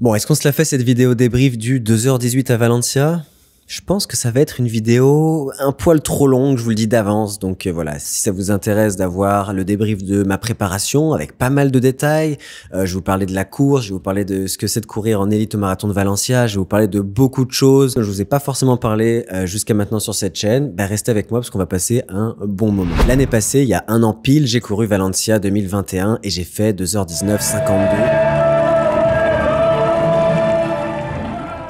Bon, est-ce qu'on se la fait cette vidéo débrief du 2h18 à Valencia? Je pense que ça va être une vidéo un poil trop longue, je vous le dis d'avance. Donc voilà, si ça vous intéresse d'avoir le débrief de ma préparation avec pas mal de détails, je vais vous parler de la course, je vais vous parler de ce que c'est de courir en élite au marathon de Valencia, je vais vous parler de beaucoup de choses. Je vous ai pas forcément parlé jusqu'à maintenant sur cette chaîne. Restez avec moi parce qu'on va passer un bon moment. L'année passée, il y a un an pile, j'ai couru Valencia 2021 et j'ai fait 2h19,52.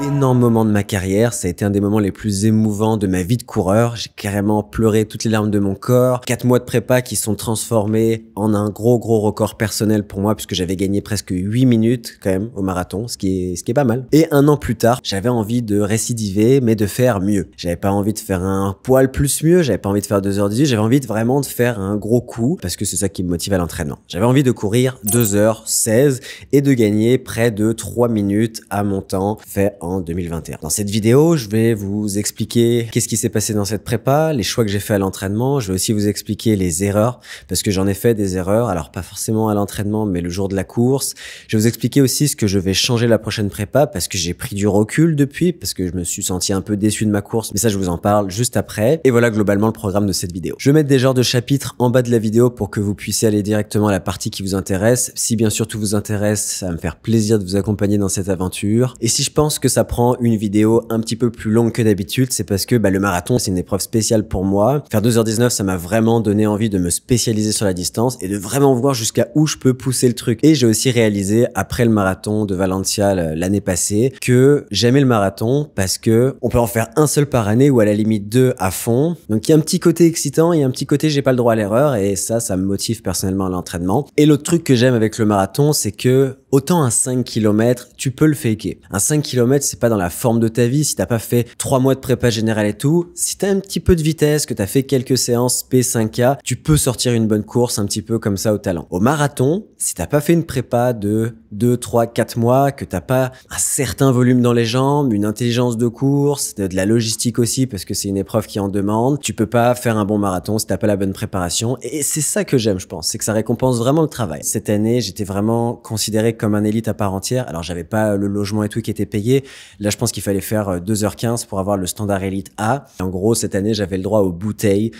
Énorme moment de ma carrière, ça a été un des moments les plus émouvants de ma vie de coureur. J'ai carrément pleuré toutes les larmes de mon corps. 4 mois de prépa qui sont transformés en un gros record personnel pour moi puisque j'avais gagné presque 8 minutes quand même au marathon, ce qui est pas mal. Et un an plus tard, j'avais envie de récidiver mais de faire mieux. J'avais pas envie de faire un poil plus mieux, j'avais pas envie de faire 2h18, j'avais envie vraiment de faire un gros coup parce que c'est ça qui me motive à l'entraînement. J'avais envie de courir 2h16 et de gagner près de 3 minutes à mon temps fait en 2021. Dans cette vidéo, je vais vous expliquer qu'est-ce qui s'est passé dans cette prépa, les choix que j'ai fait à l'entraînement. Je vais aussi vous expliquer les erreurs parce que j'en ai fait des erreurs. Alors pas forcément à l'entraînement, mais le jour de la course. Je vais vous expliquer aussi ce que je vais changer la prochaine prépa parce que j'ai pris du recul depuis, parce que je me suis senti un peu déçu de ma course. Mais ça, je vous en parle juste après. Et voilà globalement le programme de cette vidéo. Je vais mettre des genres de chapitres en bas de la vidéo pour que vous puissiez aller directement à la partie qui vous intéresse. Si bien sûr tout vous intéresse, ça va me faire plaisir de vous accompagner dans cette aventure. Et si je pense que ça prend une vidéo un petit peu plus longue que d'habitude, c'est parce que le marathon, c'est une épreuve spéciale pour moi. Faire 2h19, ça m'a vraiment donné envie de me spécialiser sur la distance et de vraiment voir jusqu'à où je peux pousser le truc. Et j'ai aussi réalisé, après le marathon de Valencia l'année passée, que j'aimais le marathon parce que on peut en faire un seul par année ou à la limite 2 à fond. Donc il y a un petit côté excitant, il y a un petit côté j'ai pas le droit à l'erreur et ça me motive personnellement à l'entraînement. Et l'autre truc que j'aime avec le marathon, c'est que autant un 5 km, tu peux le faker. Un 5 km, c'est pas dans la forme de ta vie, si t'as pas fait 3 mois de prépa générale et tout, si t'as un petit peu de vitesse, que t'as fait quelques séances P5K, tu peux sortir une bonne course un petit peu comme ça au talent. Au marathon, si t'as pas fait une prépa de 2, 3, 4 mois, que t'as pas un certain volume dans les jambes, une intelligence de course, de la logistique aussi parce que c'est une épreuve qui en demande, tu peux pas faire un bon marathon si t'as pas la bonne préparation et c'est ça que j'aime je pense, c'est que ça récompense vraiment le travail. Cette année, j'étais vraiment considéré comme un élite à part entière, alors j'avais pas le logement et tout qui était payé, là je pense qu'il fallait faire 2h15 pour avoir le standard élite A. En gros, cette année, j'avais le droit aux bouteilles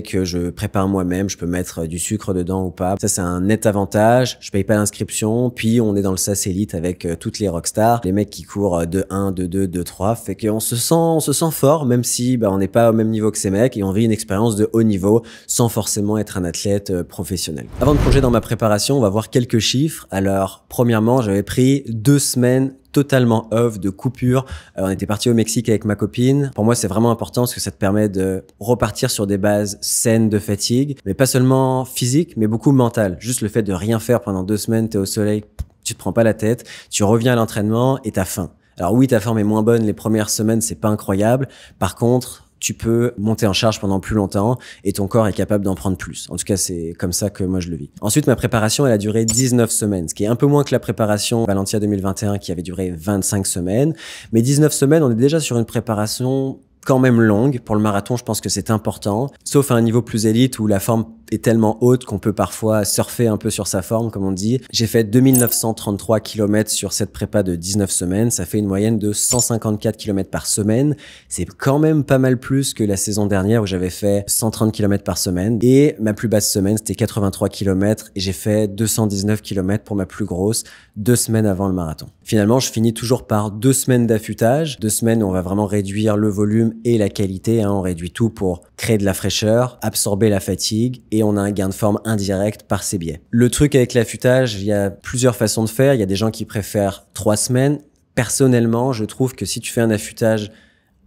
que je prépare moi-même, je peux mettre du sucre dedans ou pas. Ça, c'est un net avantage. Je paye pas l'inscription, puis on est dans le SAS Elite avec toutes les rockstars, les mecs qui courent de 1, de 2, de 3, fait qu'on se sent fort, même si on n'est pas au même niveau que ces mecs et on vit une expérience de haut niveau sans forcément être un athlète professionnel. Avant de plonger dans ma préparation, on va voir quelques chiffres. Alors, premièrement, j'avais pris 2 semaines totalement off, de coupure. On était parti au Mexique avec ma copine. Pour moi, c'est vraiment important parce que ça te permet de repartir sur des bases saines de fatigue, mais pas seulement physique, mais beaucoup mentale. Juste le fait de rien faire pendant 2 semaines, t'es au soleil, tu te prends pas la tête, tu reviens à l'entraînement et t'as faim. Alors oui, ta forme est moins bonne les premières semaines, c'est pas incroyable. Par contre, tu peux monter en charge pendant plus longtemps et ton corps est capable d'en prendre plus. En tout cas, c'est comme ça que moi je le vis. Ensuite, ma préparation, elle a duré 19 semaines, ce qui est un peu moins que la préparation Valencia 2021 qui avait duré 25 semaines. Mais 19 semaines, on est déjà sur une préparation quand même longue. Pour le marathon, je pense que c'est important, sauf à un niveau plus élite où la forme est tellement haute qu'on peut parfois surfer un peu sur sa forme, comme on dit. J'ai fait 2933 km sur cette prépa de 19 semaines. Ça fait une moyenne de 154 km par semaine. C'est quand même pas mal plus que la saison dernière où j'avais fait 130 km par semaine. Et ma plus basse semaine, c'était 83 km et j'ai fait 219 km pour ma plus grosse 2 semaines avant le marathon. Finalement, je finis toujours par 2 semaines d'affûtage. 2 semaines où on va vraiment réduire le volume et la qualité. On réduit tout pour créer de la fraîcheur, absorber la fatigue et on a un gain de forme indirect par ces biais. Le truc avec l'affûtage, il y a plusieurs façons de faire. Il y a des gens qui préfèrent 3 semaines. Personnellement, je trouve que si tu fais un affûtage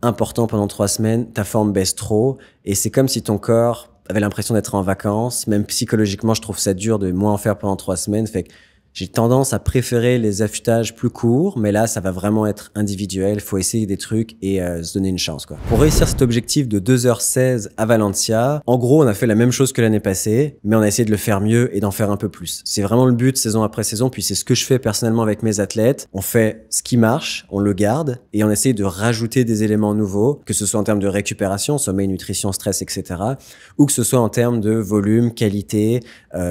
important pendant 3 semaines, ta forme baisse trop et c'est comme si ton corps avait l'impression d'être en vacances. Même psychologiquement, je trouve ça dur de moins en faire pendant 3 semaines. Fait que j'ai tendance à préférer les affûtages plus courts, mais là, ça va vraiment être individuel. Faut essayer des trucs et se donner une chance, quoi. Pour réussir cet objectif de 2h16 à Valencia, en gros, on a fait la même chose que l'année passée, mais on a essayé de le faire mieux et d'en faire un peu plus. C'est vraiment le but saison après saison, puis c'est ce que je fais personnellement avec mes athlètes. On fait ce qui marche, on le garde et on essaye de rajouter des éléments nouveaux, que ce soit en termes de récupération, sommeil, nutrition, stress, etc., ou que ce soit en termes de volume, qualité,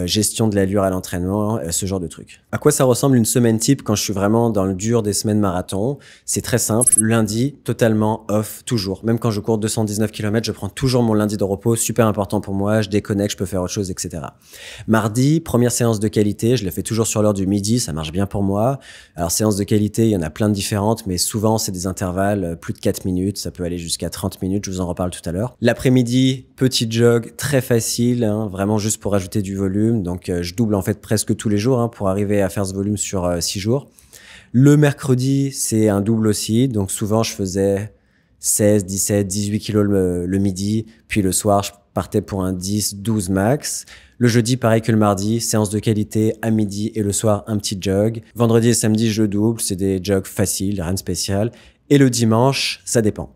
gestion de l'allure à l'entraînement, ce genre de trucs. truc. À quoi ça ressemble une semaine type quand je suis vraiment dans le dur des semaines marathon? C'est très simple. Lundi, totalement off, toujours. Même quand je cours 219 km, je prends toujours mon lundi de repos, super important pour moi. Je déconnecte, je peux faire autre chose, etc. Mardi, première séance de qualité. Je le fais toujours sur l'heure du midi, ça marche bien pour moi. Alors, séance de qualité, il y en a plein de différentes, mais souvent, c'est des intervalles plus de 4 minutes. Ça peut aller jusqu'à 30 minutes. Je vous en reparle tout à l'heure. L'après-midi, petit jog, très facile, hein, vraiment juste pour ajouter du volume. Donc, je double en fait presque tous les jours hein, pour arriver à faire ce volume sur 6 jours. Le mercredi, c'est un double aussi. Donc, souvent, je faisais 16, 17, 18 kilos le midi. Puis le soir, je partais pour un 10, 12 max. Le jeudi, pareil que le mardi, séance de qualité à midi et le soir, un petit jog. Vendredi et samedi, je double. C'est des jogs faciles, rien de spécial. Et le dimanche, ça dépend.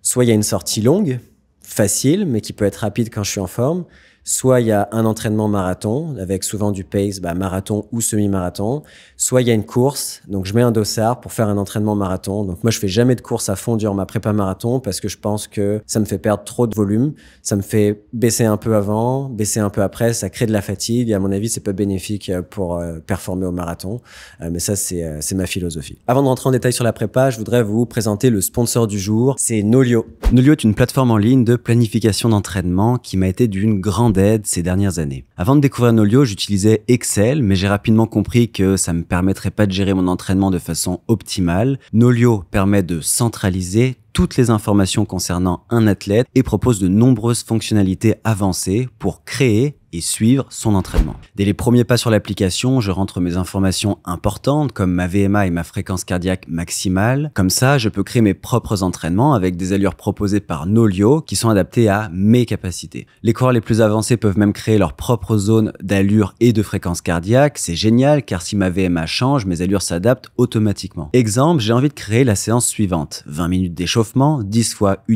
Soit il y a une sortie longue, facile, mais qui peut être rapide quand je suis en forme. Soit il y a un entraînement marathon, avec souvent du pace, marathon ou semi-marathon. Soit il y a une course, donc je mets un dossard pour faire un entraînement marathon. Donc moi, je fais jamais de course à fond durant ma prépa marathon parce que je pense que ça me fait perdre trop de volume. Ça me fait baisser un peu avant, baisser un peu après. Ça crée de la fatigue et à mon avis, c'est pas bénéfique pour performer au marathon. Mais ça, c'est ma philosophie. Avant de rentrer en détail sur la prépa, je voudrais vous présenter le sponsor du jour. C'est Nolio. Nolio est une plateforme en ligne de planification d'entraînement qui m'a été d'une grande aide ces dernières années. Avant de découvrir Nolio, j'utilisais Excel, mais j'ai rapidement compris que ça me permettrait pas de gérer mon entraînement de façon optimale. Nolio permet de centraliser toutes les informations concernant un athlète et propose de nombreuses fonctionnalités avancées pour créer et suivre son entraînement. Dès les premiers pas sur l'application, je rentre mes informations importantes comme ma VMA et ma fréquence cardiaque maximale. Comme ça, je peux créer mes propres entraînements avec des allures proposées par Nolio qui sont adaptées à mes capacités. Les coureurs les plus avancés peuvent même créer leur propre zone d'allure et de fréquence cardiaque. C'est génial car si ma VMA change, mes allures s'adaptent automatiquement. Exemple, j'ai envie de créer la séance suivante. 20 minutes d'échauffement, 10 fois 1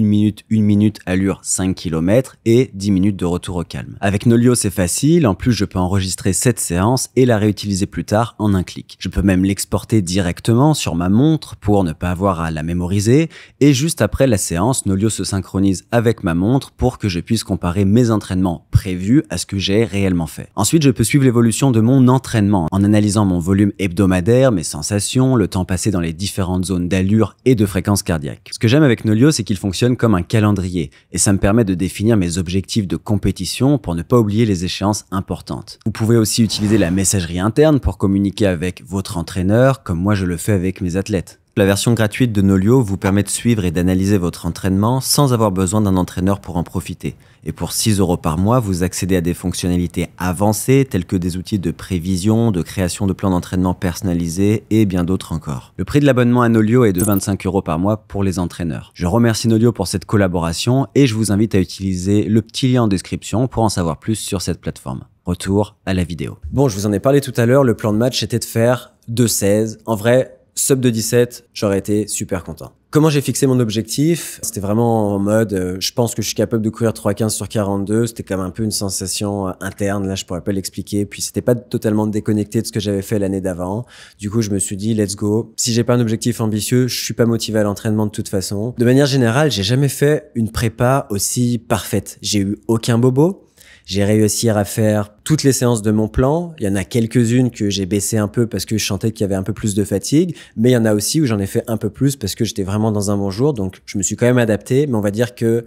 minute, allure 5 km et 10 minutes de retour au calme. Avec Nolio, c'est facile. En plus, je peux enregistrer cette séance et la réutiliser plus tard en un clic. Je peux même l'exporter directement sur ma montre pour ne pas avoir à la mémoriser. Et juste après la séance, Nolio se synchronise avec ma montre pour que je puisse comparer mes entraînements prévus à ce que j'ai réellement fait. Ensuite, je peux suivre l'évolution de mon entraînement en analysant mon volume hebdomadaire, mes sensations, le temps passé dans les différentes zones d'allure et de fréquence cardiaque. Ce que j'aime avec Nolio, c'est qu'il fonctionne comme un calendrier et ça me permet de définir mes objectifs de compétition pour ne pas oublier les échéances importantes. Vous pouvez aussi utiliser la messagerie interne pour communiquer avec votre entraîneur, comme moi je le fais avec mes athlètes. La version gratuite de Nolio vous permet de suivre et d'analyser votre entraînement sans avoir besoin d'un entraîneur pour en profiter. Et pour 6 € par mois, vous accédez à des fonctionnalités avancées telles que des outils de prévision, de création de plans d'entraînement personnalisés et bien d'autres encore. Le prix de l'abonnement à Nolio est de 25 € par mois pour les entraîneurs. Je remercie Nolio pour cette collaboration et je vous invite à utiliser le petit lien en description pour en savoir plus sur cette plateforme. Retour à la vidéo. Bon, je vous en ai parlé tout à l'heure, le plan de match était de faire 2,16. En vrai, sub de 17, j'aurais été super content. Comment j'ai fixé mon objectif? C'était vraiment en mode, je pense que je suis capable de courir 3,15 sur 42. C'était quand même un peu une sensation interne. Là, je pourrais pas l'expliquer. Puis c'était pas totalement déconnecté de ce que j'avais fait l'année d'avant. Du coup, je me suis dit, let's go. Si j'ai pas un objectif ambitieux, je suis pas motivé à l'entraînement de toute façon. De manière générale, j'ai jamais fait une prépa aussi parfaite. J'ai eu aucun bobo. J'ai réussi à faire toutes les séances de mon plan. Il y en a quelques-unes que j'ai baissé un peu parce que je sentais qu'il y avait un peu plus de fatigue. Mais il y en a aussi où j'en ai fait un peu plus parce que j'étais vraiment dans un bon jour. Donc, je me suis quand même adapté. Mais on va dire que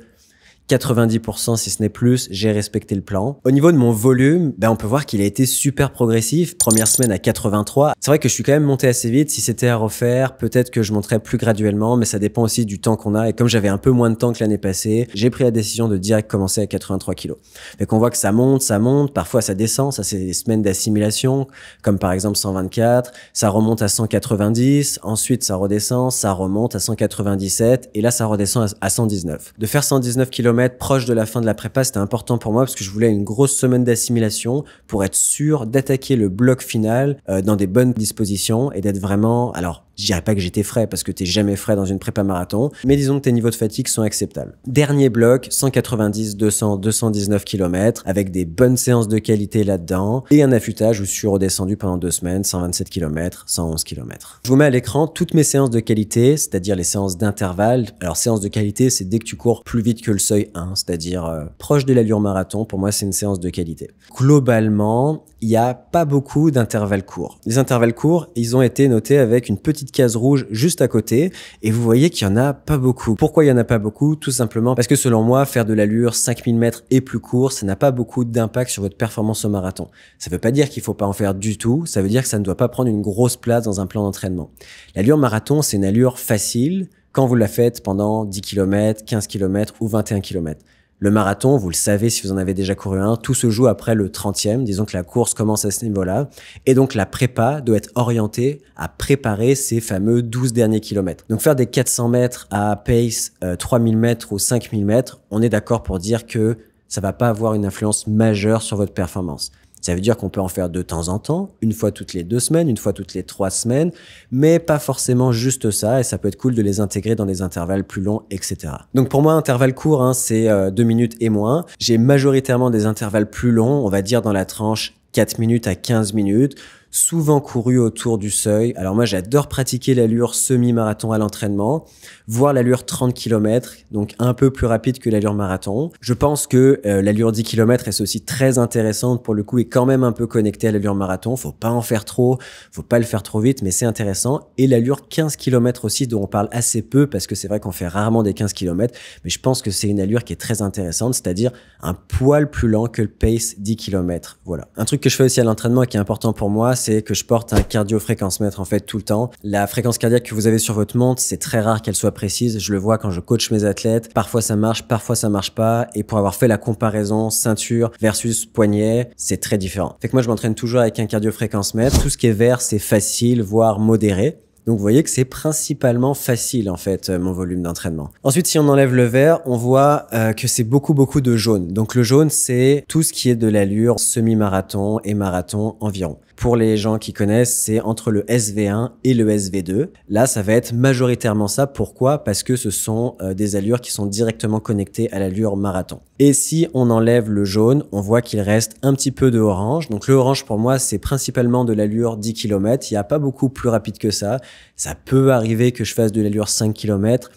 90%, si ce n'est plus, j'ai respecté le plan. Au niveau de mon volume, on peut voir qu'il a été super progressif. Première semaine à 83. C'est vrai que je suis quand même monté assez vite. Si c'était à refaire, peut-être que je monterais plus graduellement, mais ça dépend aussi du temps qu'on a. Et comme j'avais un peu moins de temps que l'année passée, j'ai pris la décision de direct commencer à 83 kilos. Fait qu'on voit que ça monte, parfois ça descend. Ça, c'est des semaines d'assimilation, comme par exemple 124. Ça remonte à 190. Ensuite, ça redescend, ça remonte à 197. Et là, ça redescend à 119. De faire 119 km proche de la fin de la prépa, c'était important pour moi parce que je voulais une grosse semaine d'assimilation pour être sûr d'attaquer le bloc final dans des bonnes dispositions et d'être vraiment... Alors, je dirais pas que j'étais frais parce que t'es jamais frais dans une prépa marathon, mais disons que tes niveaux de fatigue sont acceptables. Dernier bloc, 190, 200, 219 km avec des bonnes séances de qualité là-dedans et un affûtage où je suis redescendu pendant 2 semaines, 127 km, 111 km. Je vous mets à l'écran toutes mes séances de qualité, c'est-à-dire les séances d'intervalle. Alors, séance de qualité, c'est dès que tu cours plus vite que le seuil 1, c'est-à-dire proche de l'allure marathon. Pour moi, c'est une séance de qualité. Globalement, il n'y a pas beaucoup d'intervalles courts. Les intervalles courts, ils ont été notés avec une petite case rouge juste à côté et vous voyez qu'il n'y en a pas beaucoup. Pourquoi il n'y en a pas beaucoup? Tout simplement parce que selon moi, faire de l'allure 5000 mètres et plus court, ça n'a pas beaucoup d'impact sur votre performance au marathon. Ça ne veut pas dire qu'il ne faut pas en faire du tout, ça veut dire que ça ne doit pas prendre une grosse place dans un plan d'entraînement. L'allure marathon, c'est une allure facile quand vous la faites pendant 10 km, 15 km ou 21 km. Le marathon, vous le savez si vous en avez déjà couru un, tout se joue après le 30e. Disons que la course commence à ce niveau-là. Et donc, la prépa doit être orientée à préparer ces fameux 12 derniers kilomètres. Donc, faire des 400 mètres à pace 3000 mètres ou 5000 mètres, on est d'accord pour dire que ça va pas avoir une influence majeure sur votre performance. Ça veut dire qu'on peut en faire de temps en temps, une fois toutes les 2 semaines, une fois toutes les 3 semaines, mais pas forcément juste ça, et ça peut être cool de les intégrer dans des intervalles plus longs, etc. Donc pour moi, intervalle court, c'est 2 minutes et moins. J'ai majoritairement des intervalles plus longs, on va dire dans la tranche 4 minutes à 15 minutes, souvent couru autour du seuil. Alors moi, j'adore pratiquer l'allure semi-marathon à l'entraînement, voire l'allure 30 km, donc un peu plus rapide que l'allure marathon. Je pense que l'allure 10 km est aussi très intéressante pour le coup et quand même un peu connectée à l'allure marathon. Faut pas en faire trop, faut pas le faire trop vite, mais c'est intéressant. Et l'allure 15 km aussi, dont on parle assez peu parce que c'est vrai qu'on fait rarement des 15 km, mais je pense que c'est une allure qui est très intéressante, c'est-à-dire un poil plus lent que le pace 10 km. Voilà. Un truc que je fais aussi à l'entraînement et qui est important pour moi, c'est que je porte un cardio-fréquence-mètre en fait tout le temps. La fréquence cardiaque que vous avez sur votre montre, c'est très rare qu'elle soit précise. Je le vois quand je coach mes athlètes. Parfois ça marche, parfois ça marche pas. Et pour avoir fait la comparaison ceinture versus poignet, c'est très différent. Fait que moi je m'entraîne toujours avec un cardio-fréquence-mètre. Tout ce qui est vert, c'est facile, voire modéré. Donc vous voyez que c'est principalement facile en fait mon volume d'entraînement. Ensuite, si on enlève le vert, on voit que c'est beaucoup de jaune. Donc le jaune, c'est tout ce qui est de l'allure semi-marathon et marathon environ. Pour les gens qui connaissent, c'est entre le SV1 et le SV2. Là, ça va être majoritairement ça. Pourquoi? Parce que ce sont des allures qui sont directement connectées à l'allure marathon. Et si on enlève le jaune, on voit qu'il reste un petit peu de orange. Donc le orange, pour moi, c'est principalement de l'allure 10 km. Il n'y a pas beaucoup plus rapide que ça. Ça peut arriver que je fasse de l'allure 5 km.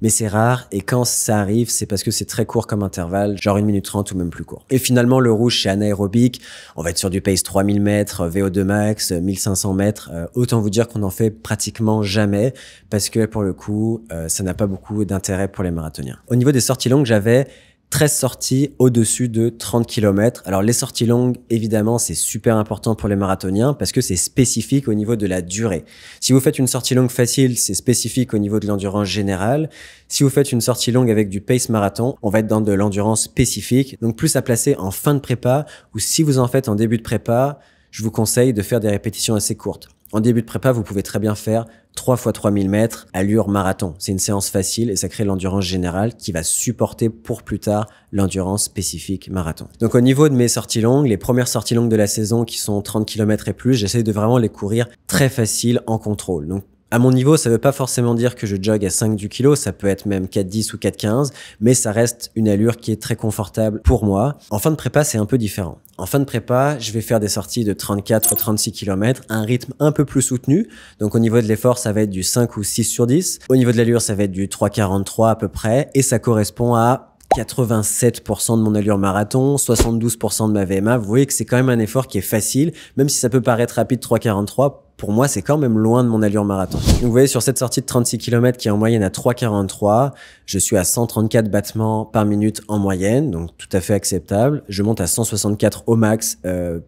Mais c'est rare et quand ça arrive, c'est parce que c'est très court comme intervalle, genre 1 minute 30 ou même plus court. Et finalement, le rouge, c'est anaérobique. On va être sur du pace 3000 mètres, VO2 max, 1500 mètres. Autant vous dire qu'on en fait pratiquement jamais parce que pour le coup, ça n'a pas beaucoup d'intérêt pour les marathoniens. Au niveau des sorties longues, j'avais 13 sorties au-dessus de 30 km. Alors les sorties longues, évidemment, c'est super important pour les marathoniens parce que c'est spécifique au niveau de la durée. Si vous faites une sortie longue facile, c'est spécifique au niveau de l'endurance générale. Si vous faites une sortie longue avec du pace marathon, on va être dans de l'endurance spécifique, donc plus à placer en fin de prépa ou si vous en faites en début de prépa, je vous conseille de faire des répétitions assez courtes. En début de prépa, vous pouvez très bien faire 3 fois 3000 mètres, allure marathon. C'est une séance facile et ça crée l'endurance générale qui va supporter pour plus tard l'endurance spécifique marathon. Donc au niveau de mes sorties longues, les premières sorties longues de la saison qui sont 30 km et plus, j'essaie de vraiment les courir très facile en contrôle. Donc à mon niveau, ça veut pas forcément dire que je jogue à 5 du kilo, ça peut être même 4,10 ou 4,15, mais ça reste une allure qui est très confortable pour moi. En fin de prépa, c'est un peu différent. En fin de prépa, je vais faire des sorties de 34 ou 36 km, un rythme un peu plus soutenu. Donc au niveau de l'effort, ça va être du 5 ou 6 sur 10. Au niveau de l'allure, ça va être du 3,43 à peu près, et ça correspond à 87% de mon allure marathon, 72% de ma VMA. Vous voyez que c'est quand même un effort qui est facile, même si ça peut paraître rapide 3,43. Pour moi, c'est quand même loin de mon allure marathon. Donc, vous voyez, sur cette sortie de 36 km qui est en moyenne à 3,43, je suis à 134 battements par minute en moyenne, donc tout à fait acceptable. Je monte à 164 au max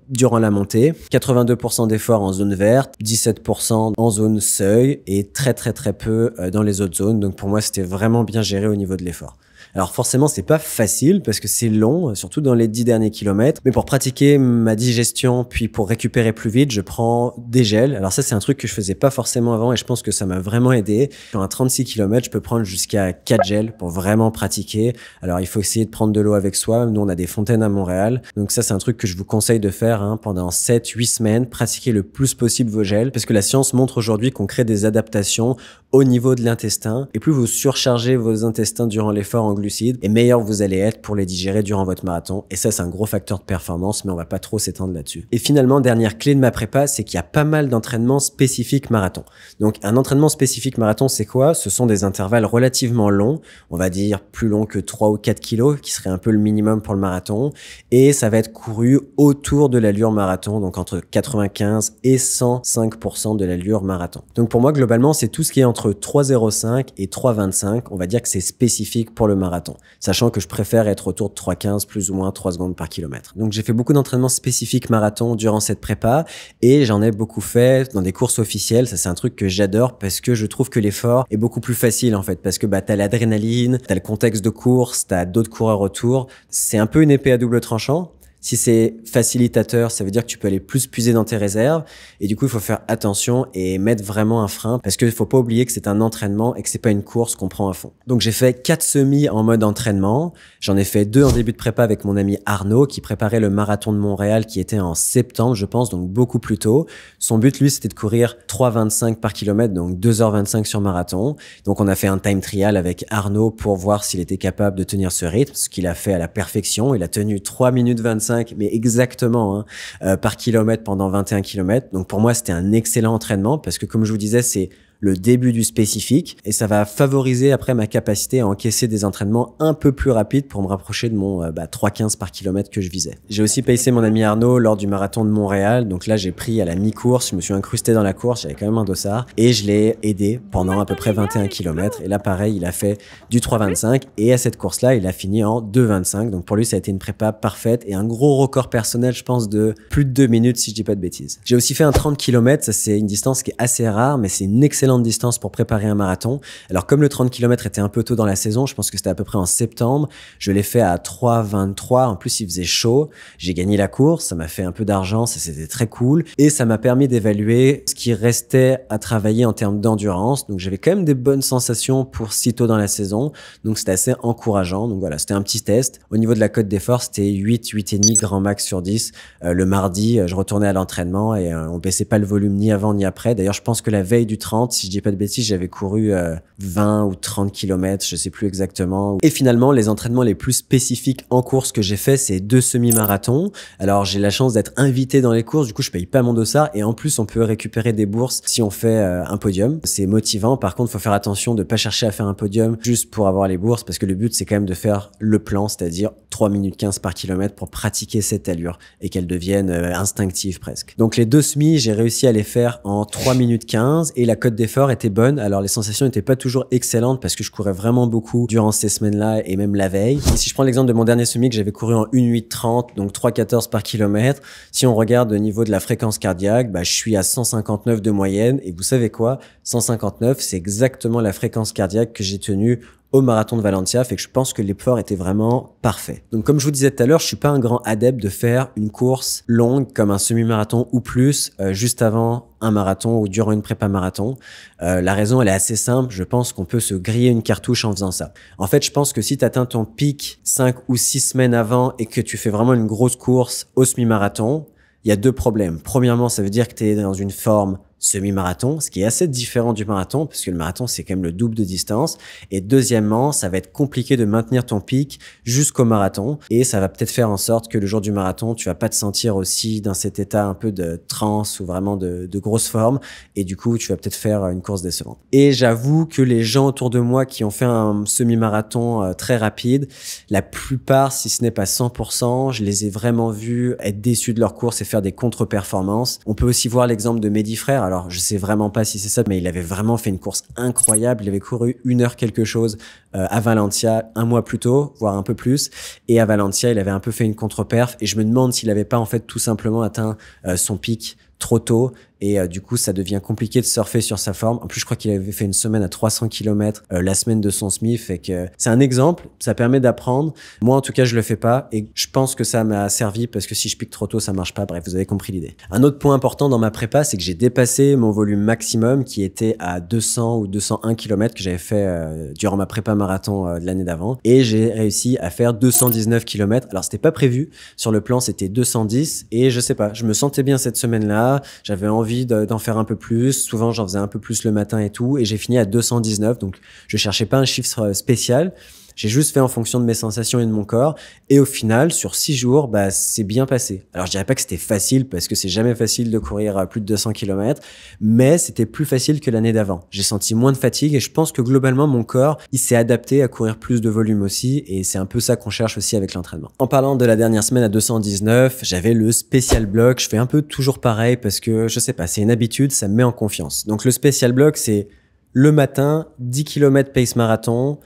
durant la montée. 82% d'efforts en zone verte, 17% en zone seuil et très peu dans les autres zones. Donc, pour moi, c'était vraiment bien géré au niveau de l'effort. Alors forcément, c'est pas facile parce que c'est long, surtout dans les 10 derniers kilomètres. Mais pour pratiquer ma digestion, puis pour récupérer plus vite, je prends des gels. Alors ça, c'est un truc que je faisais pas forcément avant et je pense que ça m'a vraiment aidé. Sur un 36 km, je peux prendre jusqu'à 4 gels pour vraiment pratiquer. Alors il faut essayer de prendre de l'eau avec soi. Nous, on a des fontaines à Montréal. Donc ça, c'est un truc que je vous conseille de faire pendant 7-8 semaines. Pratiquer le plus possible vos gels parce que la science montre aujourd'hui qu'on crée des adaptations au niveau de l'intestin. Et plus vous surchargez vos intestins durant l'effort en glucides, glucides et meilleur vous allez être pour les digérer durant votre marathon. Et ça, c'est un gros facteur de performance, mais on va pas trop s'étendre là-dessus. Et finalement, dernière clé de ma prépa, c'est qu'il y a pas mal d'entraînements spécifiques marathon. Donc, un entraînement spécifique marathon, c'est quoi? Ce sont des intervalles relativement longs, on va dire plus longs que 3 ou 4 kilos, qui serait un peu le minimum pour le marathon. Et ça va être couru autour de l'allure marathon, donc entre 95 et 105% de l'allure marathon. Donc, pour moi, globalement, c'est tout ce qui est entre 3,05 et 3,25. On va dire que c'est spécifique pour le marathon, sachant que je préfère être autour de 3,15 plus ou moins 3 secondes par kilomètre. Donc, j'ai fait beaucoup d'entraînements spécifiques marathon durant cette prépa et j'en ai beaucoup fait dans des courses officielles. Ça, c'est un truc que j'adore parce que je trouve que l'effort est beaucoup plus facile en fait, parce que t'as l'adrénaline, t'as le contexte de course, t'as d'autres coureurs autour. C'est un peu une épée à double tranchant. Si c'est facilitateur, ça veut dire que tu peux aller plus puiser dans tes réserves. Et du coup, il faut faire attention et mettre vraiment un frein parce qu'il faut pas oublier que c'est un entraînement et que c'est pas une course qu'on prend à fond. Donc, j'ai fait 4 semis en mode entraînement. J'en ai fait 2 en début de prépa avec mon ami Arnaud qui préparait le marathon de Montréal qui était en septembre, je pense, donc beaucoup plus tôt. Son but, lui, c'était de courir 3,25 par kilomètre, donc 2h25 sur marathon. Donc, on a fait un time trial avec Arnaud pour voir s'il était capable de tenir ce rythme, ce qu'il a fait à la perfection. Il a tenu 3 minutes 25 mais exactement par kilomètre pendant 21 kilomètres. Donc pour moi, c'était un excellent entraînement parce que comme je vous disais, c'est le début du spécifique et ça va favoriser après ma capacité à encaisser des entraînements un peu plus rapides pour me rapprocher de mon 3,15 par kilomètre que je visais. J'ai aussi pacé mon ami Arnaud lors du marathon de Montréal, donc là j'ai pris à la mi-course, je me suis incrusté dans la course, j'avais quand même un dossard et je l'ai aidé pendant à peu près 21 kilomètres et là pareil, il a fait du 3,25 et à cette course-là, il a fini en 2,25, donc pour lui ça a été une prépa parfaite et un gros record personnel, je pense, de plus de 2 minutes si je dis pas de bêtises. J'ai aussi fait un 30 km, ça c'est une distance qui est assez rare mais c'est une excellente distance pour préparer un marathon. Alors comme le 30 km était un peu tôt dans la saison, je pense que c'était à peu près en septembre, je l'ai fait à 3,23, en plus il faisait chaud, j'ai gagné la course, ça m'a fait un peu d'argent, ça c'était très cool et ça m'a permis d'évaluer ce qui restait à travailler en termes d'endurance, donc j'avais quand même des bonnes sensations pour si tôt dans la saison, donc c'était assez encourageant, donc voilà, c'était un petit test. Au niveau de la cote d'effort, c'était 8,5 grand max sur 10. Le mardi, je retournais à l'entraînement et on baissait pas le volume ni avant ni après. D'ailleurs, je pense que la veille du 30, si je dis pas de bêtises, j'avais couru 20 ou 30 kilomètres, je sais plus exactement. Et finalement, les entraînements les plus spécifiques en course que j'ai fait, c'est 2 semi-marathons. Alors, j'ai la chance d'être invité dans les courses, du coup, je paye pas mon dossard et en plus, on peut récupérer des bourses si on fait un podium. C'est motivant. Par contre, faut faire attention de pas chercher à faire un podium juste pour avoir les bourses parce que le but, c'est quand même de faire le plan, c'est-à-dire 3 minutes 15 par kilomètre pour pratiquer cette allure et qu'elle devienne instinctive presque. Donc, les 2 semis, j'ai réussi à les faire en 3 minutes 15 et la cote d'effort était bonne. Alors les sensations n'étaient pas toujours excellentes parce que je courais vraiment beaucoup durant ces semaines-là et même la veille. Et si je prends l'exemple de mon dernier semi que j'avais couru en 1,830, donc 3,14 par kilomètre, si on regarde au niveau de la fréquence cardiaque, je suis à 159 de moyenne et vous savez quoi, 159 c'est exactement la fréquence cardiaque que j'ai tenue au marathon de Valencia, fait que je pense que l'effort était vraiment parfait. Donc comme je vous disais tout à l'heure, je suis pas un grand adepte de faire une course longue comme un semi-marathon ou plus juste avant un marathon ou durant une prépa marathon. La raison, elle est assez simple. Je pense qu'on peut se griller une cartouche en faisant ça. En fait, je pense que si tu atteins ton pic 5 ou 6 semaines avant et que tu fais vraiment une grosse course au semi-marathon, il y a 2 problèmes. Premièrement, ça veut dire que tu es dans une forme semi-marathon, ce qui est assez différent du marathon, parce que le marathon, c'est quand même le double de distance. Et deuxièmement, ça va être compliqué de maintenir ton pic jusqu'au marathon. Et ça va peut-être faire en sorte que le jour du marathon, tu vas pas te sentir aussi dans cet état un peu de transe ou vraiment de grosse forme. Et du coup, tu vas peut-être faire une course décevante. Et j'avoue que les gens autour de moi qui ont fait un semi-marathon très rapide, la plupart, si ce n'est pas 100%, je les ai vraiment vus être déçus de leur course et faire des contre-performances. On peut aussi voir l'exemple de Mehdi Frère. Alors, je sais vraiment pas si c'est ça, mais il avait vraiment fait une course incroyable. Il avait couru 1 heure quelque chose à Valencia 1 mois plus tôt, voire un peu plus. Et à Valencia, il avait un peu fait une contre-perf. Et je me demande s'il avait pas en fait tout simplement atteint son pic trop tôt et du coup ça devient compliqué de surfer sur sa forme. En plus je crois qu'il avait fait une semaine à 300 km la semaine de son semi, fait que c'est un exemple, ça permet d'apprendre. Moi en tout cas je le fais pas et je pense que ça m'a servi parce que si je pique trop tôt ça marche pas. Bref, vous avez compris l'idée. Un autre point important dans ma prépa, c'est que j'ai dépassé mon volume maximum qui était à 200 ou 201 km que j'avais fait durant ma prépa marathon de l'année d'avant et j'ai réussi à faire 219 km. Alors c'était pas prévu, sur le plan c'était 210 et je sais pas, je me sentais bien cette semaine-là. J'avais envie d'en faire un peu plus. Souvent, j'en faisais un peu plus le matin et tout. Et j'ai fini à 219. Donc, je cherchais pas un chiffre spécial. J'ai juste fait en fonction de mes sensations et de mon corps. Et au final, sur 6 jours, bah, c'est bien passé. Alors, je dirais pas que c'était facile parce que c'est jamais facile de courir à plus de 200 km, mais c'était plus facile que l'année d'avant. J'ai senti moins de fatigue et je pense que globalement, mon corps, il s'est adapté à courir plus de volume aussi. Et c'est un peu ça qu'on cherche aussi avec l'entraînement. En parlant de la dernière semaine à 219, j'avais le spécial bloc. Je fais un peu toujours pareil parce que, je sais pas, c'est une habitude, ça me met en confiance. Donc, le spécial bloc, c'est le matin, 10 km pace marathon,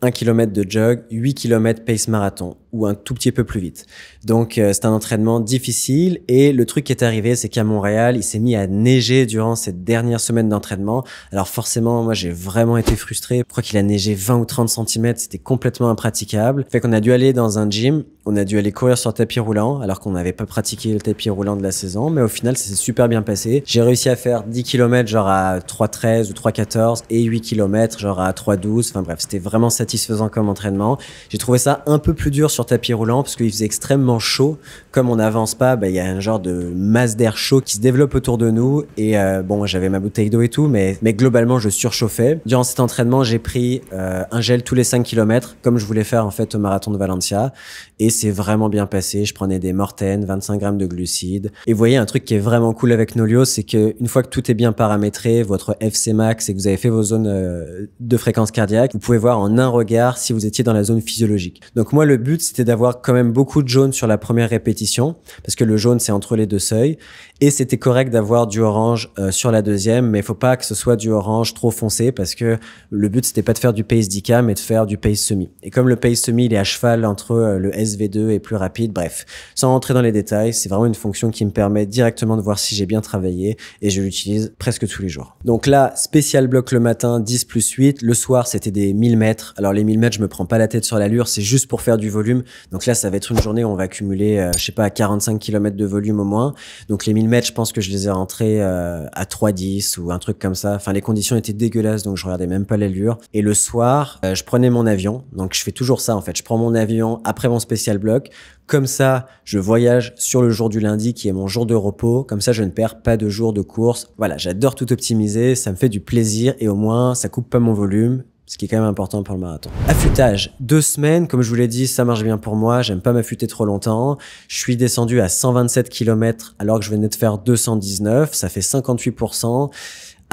1 km de jog, 8 km pace marathon ou un tout petit peu plus vite. Donc, c'est un entraînement difficile et le truc qui est arrivé, c'est qu'à Montréal, il s'est mis à neiger durant cette dernière semaine d'entraînement. Alors forcément, moi, j'ai vraiment été frustré. Je crois qu'il a neigé 20 ou 30 cm, c'était complètement impraticable. Fait qu'on a dû aller dans un gym, on a dû aller courir sur tapis roulant alors qu'on n'avait pas pratiqué le tapis roulant de la saison, mais au final, ça s'est super bien passé. J'ai réussi à faire 10 km genre à 3,13 ou 3,14 et 8 km genre à 3,12. Enfin bref, c'était vraiment satisfaisant comme entraînement. J'ai trouvé ça un peu plus dur sur tapis roulant parce qu'il faisait extrêmement chaud. Comme on n'avance pas, bah, y a un genre de masse d'air chaud qui se développe autour de nous et bon, j'avais ma bouteille d'eau et tout, mais globalement, je surchauffais. Durant cet entraînement, j'ai pris un gel tous les 5 km comme je voulais faire en fait au marathon de Valencia et c'est vraiment bien passé. Je prenais des Morten, 25 grammes de glucides. Et vous voyez, un truc qui est vraiment cool avec Nolio, c'est que une fois que tout est bien paramétré, votre FC max et que vous avez fait vos zones de fréquence cardiaque, vous pouvez voir en un regard si vous étiez dans la zone physiologique. Donc moi, le but, c'était d'avoir quand même beaucoup de jaune sur la première répétition parce que le jaune, c'est entre les deux seuils. Et c'était correct d'avoir du orange sur la deuxième, mais il faut pas que ce soit du orange trop foncé parce que le but, c'était pas de faire du pace 10K, mais de faire du pace semi. Et comme le pace semi, il est à cheval entre le SV2 et plus rapide, bref, sans rentrer dans les détails, c'est vraiment une fonction qui me permet directement de voir si j'ai bien travaillé et je l'utilise presque tous les jours. Donc là, spécial bloc le matin, 10 plus 8. Le soir, c'était des 1000 mètres. Alors les 1000 mètres, je me prends pas la tête sur l'allure, c'est juste pour faire du volume. Donc là, ça va être une journée où on va accumuler, je sais pas, 45 km de volume au moins. Donc les 1000 mètres, je pense que je les ai rentrés à 3,10 ou un truc comme ça. Enfin, les conditions étaient dégueulasses, donc je regardais même pas l'allure. Et le soir, je prenais mon avion. Donc je fais toujours ça en fait. Je prends mon avion après mon spécial bloc. Comme ça, je voyage sur le jour du lundi qui est mon jour de repos. Comme ça, je ne perds pas de jour de course. Voilà, j'adore tout optimiser. Ça me fait du plaisir et au moins, ça coupe pas mon volume. Ce qui est quand même important pour le marathon. Affûtage, 2 semaines, comme je vous l'ai dit, ça marche bien pour moi, j'aime pas m'affûter trop longtemps. Je suis descendu à 127 km alors que je venais de faire 219, ça fait 58%.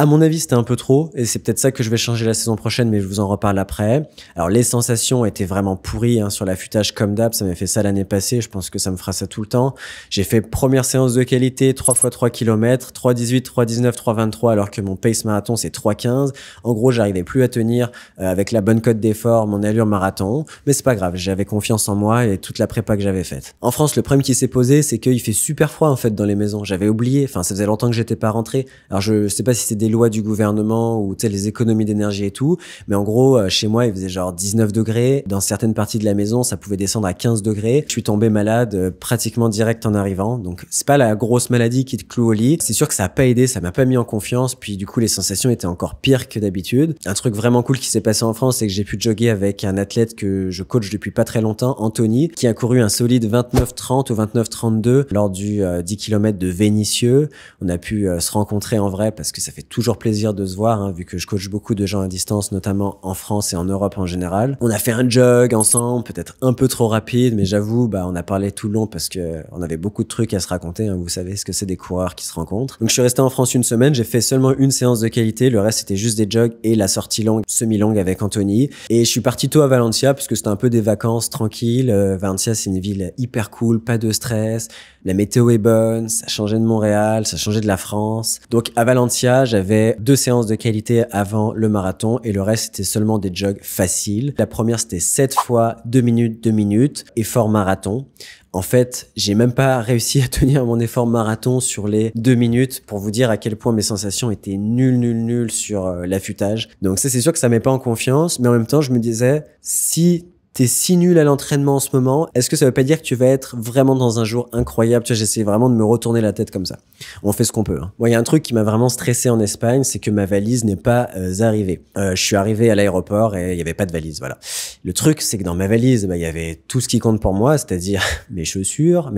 À mon avis, c'était un peu trop et c'est peut-être ça que je vais changer la saison prochaine, mais je vous en reparle après. Alors, les sensations étaient vraiment pourries sur l'affûtage comme d'hab. Ça m'a fait ça l'année passée. Je pense que ça me fera ça tout le temps. J'ai fait première séance de qualité, 3 x 3 km, 3,18, 3,19, 3,23, alors que mon pace marathon, c'est 3,15. En gros, j'arrivais plus à tenir avec la bonne cote d'effort mon allure marathon. Mais c'est pas grave. J'avais confiance en moi et toute la prépa que j'avais faite. En France, le problème qui s'est posé, c'est qu'il fait super froid, en fait, dans les maisons. J'avais oublié. Enfin, ça faisait longtemps que j'étais pas rentré. Alors, je sais pas si c'est des lois du gouvernement ou tu sais les économies d'énergie et tout, mais en gros chez moi il faisait genre 19 degrés, dans certaines parties de la maison ça pouvait descendre à 15 degrés. Je suis tombé malade pratiquement direct en arrivant, donc c'est pas la grosse maladie qui te cloue au lit. C'est sûr que ça a pas aidé, ça m'a pas mis en confiance, puis du coup les sensations étaient encore pires que d'habitude. Un truc vraiment cool qui s'est passé en France, c'est que j'ai pu jogger avec un athlète que je coach depuis pas très longtemps, Anthony, qui a couru un solide 29-30 ou 29-32 lors du 10 km de Vénissieux. On a pu se rencontrer en vrai parce que ça fait toujours plaisir de se voir, vu que je coach beaucoup de gens à distance, notamment en France et en Europe en général. On a fait un jog ensemble, peut-être un peu trop rapide, mais j'avoue, on a parlé tout le long parce que on avait beaucoup de trucs à se raconter. Vous savez ce que c'est des coureurs qui se rencontrent. Donc je suis resté en France une semaine, j'ai fait seulement une séance de qualité, le reste c'était juste des jogs et la sortie longue, semi-longue avec Anthony. Et je suis parti tôt à Valencia parce que c'était un peu des vacances tranquilles. Valencia, c'est une ville hyper cool, pas de stress. La météo est bonne, ça changeait de Montréal, ça changeait de la France. Donc à Valencia, j'avais 2 séances de qualité avant le marathon et le reste c'était seulement des jogs faciles. La première c'était 7 fois 2 minutes, 2 minutes, effort marathon. En fait, j'ai même pas réussi à tenir mon effort marathon sur les 2 minutes pour vous dire à quel point mes sensations étaient nulles sur l'affûtage. Donc ça, c'est sûr que ça met pas en confiance, mais en même temps, je me disais, si t'es si nul à l'entraînement en ce moment, est-ce que ça veut pas dire que tu vas être vraiment dans un jour incroyable? Tu vois, j'essaie vraiment de me retourner la tête comme ça. On fait ce qu'on peut. Bon, il y a un truc qui m'a vraiment stressé en Espagne, c'est que ma valise n'est pas arrivée. Je suis arrivé à l'aéroport et il y avait pas de valise, voilà. Le truc, c'est que dans ma valise, il y avait tout ce qui compte pour moi, c'est-à-dire mes chaussures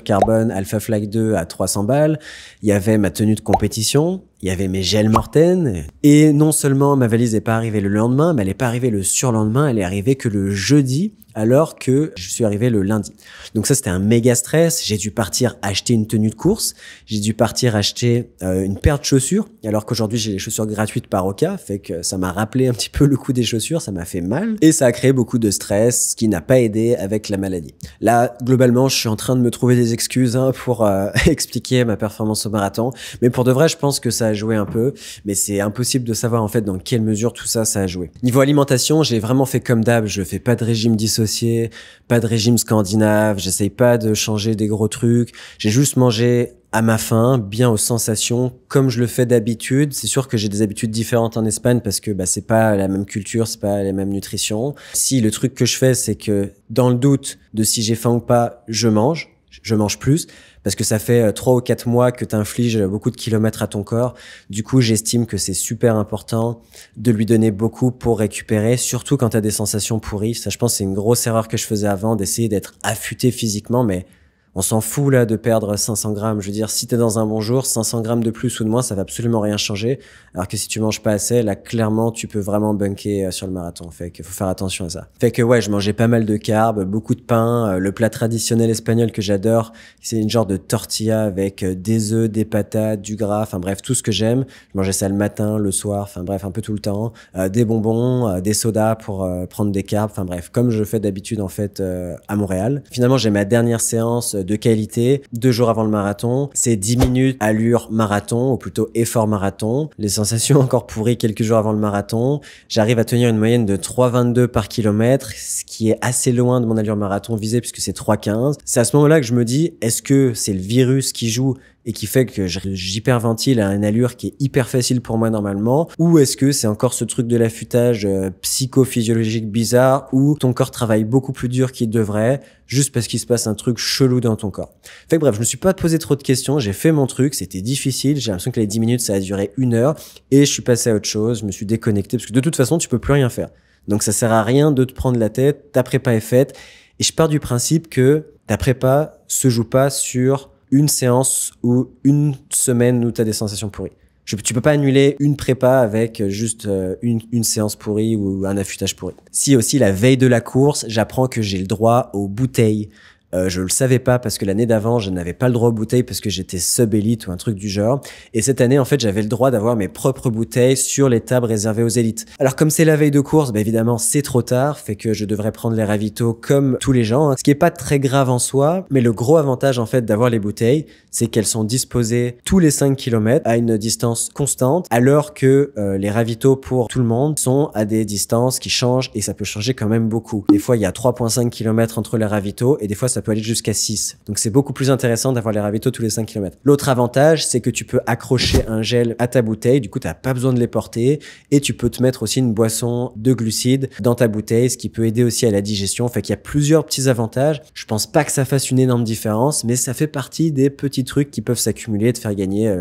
Carbon Alpha Flight 2 à 300 balles. Il y avait ma tenue de compétition. il y avait mes gels Morten. Et non seulement ma valise n'est pas arrivée le lendemain, mais elle n'est pas arrivée le surlendemain, elle est arrivée que le jeudi, alors que je suis arrivé le lundi. Donc ça, c'était un méga stress. J'ai dû partir acheter une tenue de course. J'ai dû partir acheter une paire de chaussures, alors qu'aujourd'hui, j'ai les chaussures gratuites par Oka. Fait que ça m'a rappelé un petit peu le coût des chaussures. Ça m'a fait mal. Et ça a créé beaucoup de stress, ce qui n'a pas aidé avec la maladie. Là, globalement, je suis en train de me trouver des excuses pour expliquer ma performance au marathon. Mais pour de vrai, je pense que ça a joué un peu. Mais c'est impossible de savoir en fait dans quelle mesure tout ça a joué. Niveau alimentation, j'ai vraiment fait comme d'hab. Je fais pas de régime dissocié, pas de régime scandinave, j'essaye pas de changer des gros trucs, j'ai juste mangé à ma faim, bien aux sensations, comme je le fais d'habitude. C'est sûr que j'ai des habitudes différentes en Espagne parce que c'est pas la même culture, c'est pas la même nutrition. Si le truc que je fais, c'est que dans le doute de si j'ai faim ou pas, je mange plus, parce que ça fait 3 ou 4 mois que tu infliges beaucoup de kilomètres à ton corps. Du coup, j'estime que c'est super important de lui donner beaucoup pour récupérer, surtout quand tu as des sensations pourries. Ça, je pense, c'est une grosse erreur que je faisais avant, d'essayer d'être affûté physiquement, mais on s'en fout là de perdre 500 grammes. Je veux dire, si t'es dans un bon jour, 500 grammes de plus ou de moins, ça va absolument rien changer. Alors que si tu manges pas assez, là, clairement, tu peux vraiment bunker sur le marathon. Fait qu'il faut faire attention à ça. Fait que ouais, je mangeais pas mal de carbs, beaucoup de pain. Le plat traditionnel espagnol que j'adore, c'est une genre de tortilla avec des œufs, des patates, du gras, enfin bref, tout ce que j'aime. Je mangeais ça le matin, le soir, enfin bref, un peu tout le temps. Des bonbons, des sodas pour prendre des carbs, enfin bref, comme je fais d'habitude en fait à Montréal. Finalement, j'ai ma dernière séance de qualité 2 jours avant le marathon. C'est 10 minutes allure marathon, ou plutôt effort marathon. Les sensations encore pourries quelques jours avant le marathon. J'arrive à tenir une moyenne de 3,22 par kilomètre, ce qui est assez loin de mon allure marathon visée puisque c'est 3,15. C'est à ce moment-là que je me dis, est-ce que c'est le virus qui joue et qui fait que j'hyperventile à une allure qui est hyper facile pour moi normalement, ou est-ce que c'est encore ce truc de l'affûtage psychophysiologique bizarre où ton corps travaille beaucoup plus dur qu'il devrait juste parce qu'il se passe un truc chelou dans ton corps. Fait que bref, je me suis pas posé trop de questions, j'ai fait mon truc, c'était difficile, j'ai l'impression que les 10 minutes ça a duré 1 heure et je suis passé à autre chose, je me suis déconnecté parce que de toute façon tu peux plus rien faire. Donc ça sert à rien de te prendre la tête, ta prépa est faite et je pars du principe que ta prépa se joue pas sur une séance ou une semaine où tu as des sensations pourries. Tu peux pas annuler une prépa avec juste une séance pourrie ou un affûtage pourri. Si aussi la veille de la course, j'apprends que j'ai le droit aux bouteilles. Je le savais pas parce que l'année d'avant, je n'avais pas le droit aux bouteilles parce que j'étais sub-élite ou un truc du genre. Et cette année, en fait, j'avais le droit d'avoir mes propres bouteilles sur les tables réservées aux élites. Alors comme c'est la veille de course, évidemment, c'est trop tard, fait que je devrais prendre les ravitaux comme tous les gens, ce qui est pas très grave en soi, mais le gros avantage en fait d'avoir les bouteilles, c'est qu'elles sont disposées tous les 5 km à une distance constante, alors que les ravitaux pour tout le monde sont à des distances qui changent et ça peut changer quand même beaucoup. Des fois, il y a 3,5 km entre les ravitaux et des fois, ça peut aller jusqu'à 6. Donc c'est beaucoup plus intéressant d'avoir les ravitaux tous les 5 km. L'autre avantage, c'est que tu peux accrocher un gel à ta bouteille, du coup t'as pas besoin de les porter et tu peux te mettre aussi une boisson de glucides dans ta bouteille, ce qui peut aider aussi à la digestion. Fait qu'il y a plusieurs petits avantages. Je pense pas que ça fasse une énorme différence, mais ça fait partie des petits trucs qui peuvent s'accumuler et te faire gagner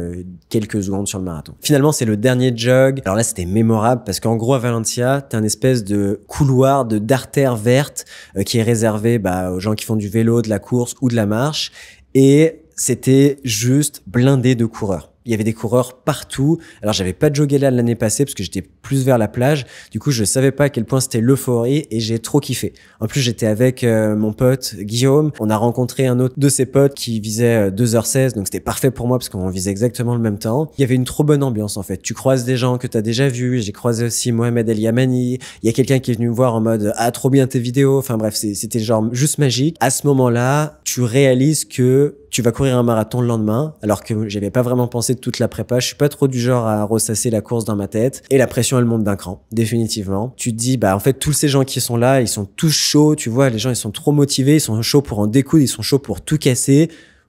quelques secondes sur le marathon. Finalement, c'est le dernier jog. Alors là, c'était mémorable parce qu'en gros, à Valencia, t'as un espèce de couloir d'artère verte qui est réservé aux gens qui font du vélo, de la course ou de la marche, et c'était juste blindé de coureurs. Il y avait des coureurs partout. Alors, j'avais pas jogué là l'année passée parce que j'étais plus vers la plage. Du coup, je savais pas à quel point c'était l'euphorie et j'ai trop kiffé. En plus, j'étais avec mon pote Guillaume. On a rencontré un autre de ses potes qui visait 2h16. Donc, c'était parfait pour moi parce qu'on visait exactement le même temps. Il y avait une trop bonne ambiance, en fait. Tu croises des gens que t'as déjà vus. J'ai croisé aussi Mohamed El Yamani. Il y a quelqu'un qui est venu me voir en mode, ah, trop bien tes vidéos. Enfin, bref, c'était genre juste magique. À ce moment-là, tu réalises que tu vas courir un marathon le lendemain, alors que j'avais pas vraiment pensé de toute la prépa. Je suis pas trop du genre à ressasser la course dans ma tête. Et la pression, elle monte d'un cran, définitivement. Tu te dis, en fait, tous ces gens qui sont là, ils sont tous chauds, tu vois, les gens, ils sont trop motivés, ils sont chauds pour en découdre, ils sont chauds pour tout casser.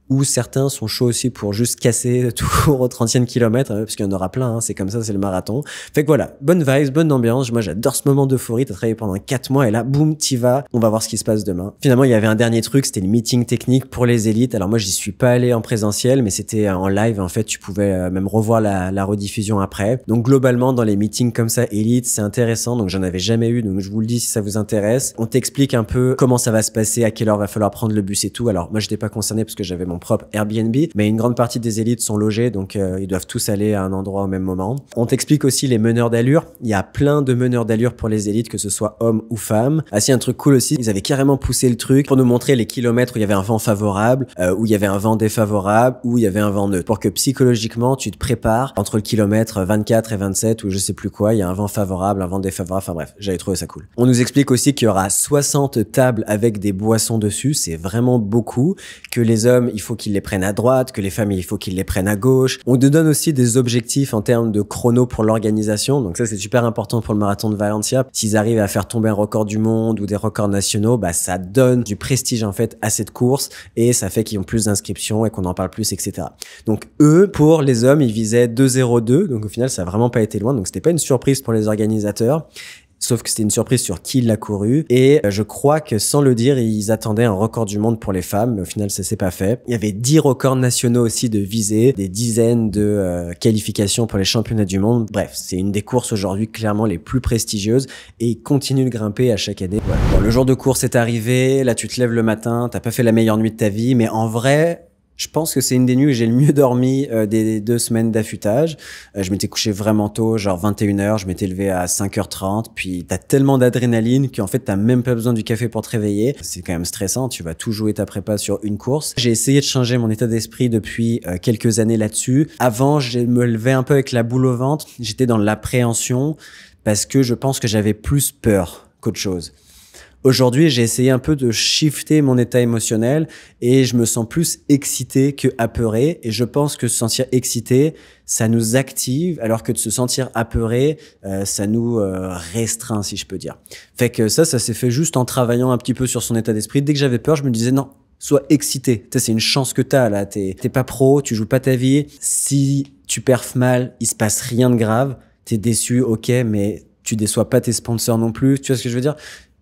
Ou certains sont chauds aussi pour juste casser tout au 30e kilomètre, parce qu'il y en aura plein, c'est comme ça, c'est le marathon. Fait que voilà, bonne vibes, bonne ambiance. Moi, j'adore ce moment d'euphorie. T'as travaillé pendant 4 mois et là, boum, t'y vas. On va voir ce qui se passe demain. Finalement, il y avait un dernier truc, c'était le meeting technique pour les élites. Alors moi, j'y suis pas allé en présentiel, mais c'était en live. En fait, tu pouvais même revoir la rediffusion après. Donc globalement, dans les meetings comme ça, élites, c'est intéressant. Donc j'en avais jamais eu, donc je vous le dis si ça vous intéresse. On t'explique un peu comment ça va se passer, à quelle heure va falloir prendre le bus et tout. Alors moi, j'étais pas concerné parce que j'avais mon propre Airbnb, mais une grande partie des élites sont logés, donc ils doivent tous aller à un endroit au même moment. On t'explique aussi les meneurs d'allure. Il y a plein de meneurs d'allure pour les élites, que ce soit hommes ou femmes. Ah si, un truc cool aussi, ils avaient carrément poussé le truc pour nous montrer les kilomètres où il y avait un vent favorable, où il y avait un vent défavorable, où il y avait un vent neutre, pour que psychologiquement tu te prépares entre le kilomètre 24 et 27 ou je sais plus quoi, il y a un vent favorable, un vent défavorable, enfin bref, j'avais trouvé ça cool. On nous explique aussi qu'il y aura 60 tables avec des boissons dessus, c'est vraiment beaucoup, que les hommes, il faut qu'ils les prennent à droite, que les femmes, il faut qu'ils les prennent à gauche. On te donne aussi des objectifs en termes de chrono pour l'organisation, donc ça c'est super important pour le marathon de Valencia. S'ils arrivent à faire tomber un record du monde ou des records nationaux, bah ça donne du prestige en fait à cette course et ça fait qu'ils ont plus d'inscriptions et qu'on en parle plus, etc. Donc eux, pour les hommes, ils visaient 2,02, donc au final ça a vraiment pas été loin, donc c'était pas une surprise pour les organisateurs. Sauf que c'était une surprise sur qui l'a couru. Et je crois que sans le dire, ils attendaient un record du monde pour les femmes. Mais au final, ça s'est pas fait. Il y avait 10 records nationaux aussi de visée, des dizaines de qualifications pour les championnats du monde. Bref, c'est une des courses aujourd'hui clairement les plus prestigieuses. Et ils continuent de grimper à chaque année. Voilà. Bon, le jour de course est arrivé. Là, tu te lèves le matin. T'as pas fait la meilleure nuit de ta vie. Mais en vrai, je pense que c'est une des nuits où j'ai le mieux dormi des 2 semaines d'affûtage. Je m'étais couché vraiment tôt, genre 21h, je m'étais levé à 5h30, puis t'as tellement d'adrénaline qu'en fait t'as même pas besoin du café pour te réveiller. C'est quand même stressant, tu vas tout jouer ta prépa sur une course. J'ai essayé de changer mon état d'esprit depuis quelques années là-dessus. Avant, je me levais un peu avec la boule au ventre, j'étais dans l'appréhension parce que je pense que j'avais plus peur qu'autre chose. Aujourd'hui, j'ai essayé un peu de shifter mon état émotionnel et je me sens plus excité que apeuré. Et je pense que se sentir excité, ça nous active, alors que de se sentir apeuré, ça nous restreint, si je peux dire. Fait que ça s'est fait juste en travaillant un petit peu sur son état d'esprit. Dès que j'avais peur, je me disais non, sois excité. C'est une chance que t'as là. T'es pas pro, tu joues pas ta vie. Si tu perfs mal, il se passe rien de grave. T'es déçu, ok, mais tu déçois pas tes sponsors non plus. Tu vois ce que je veux dire?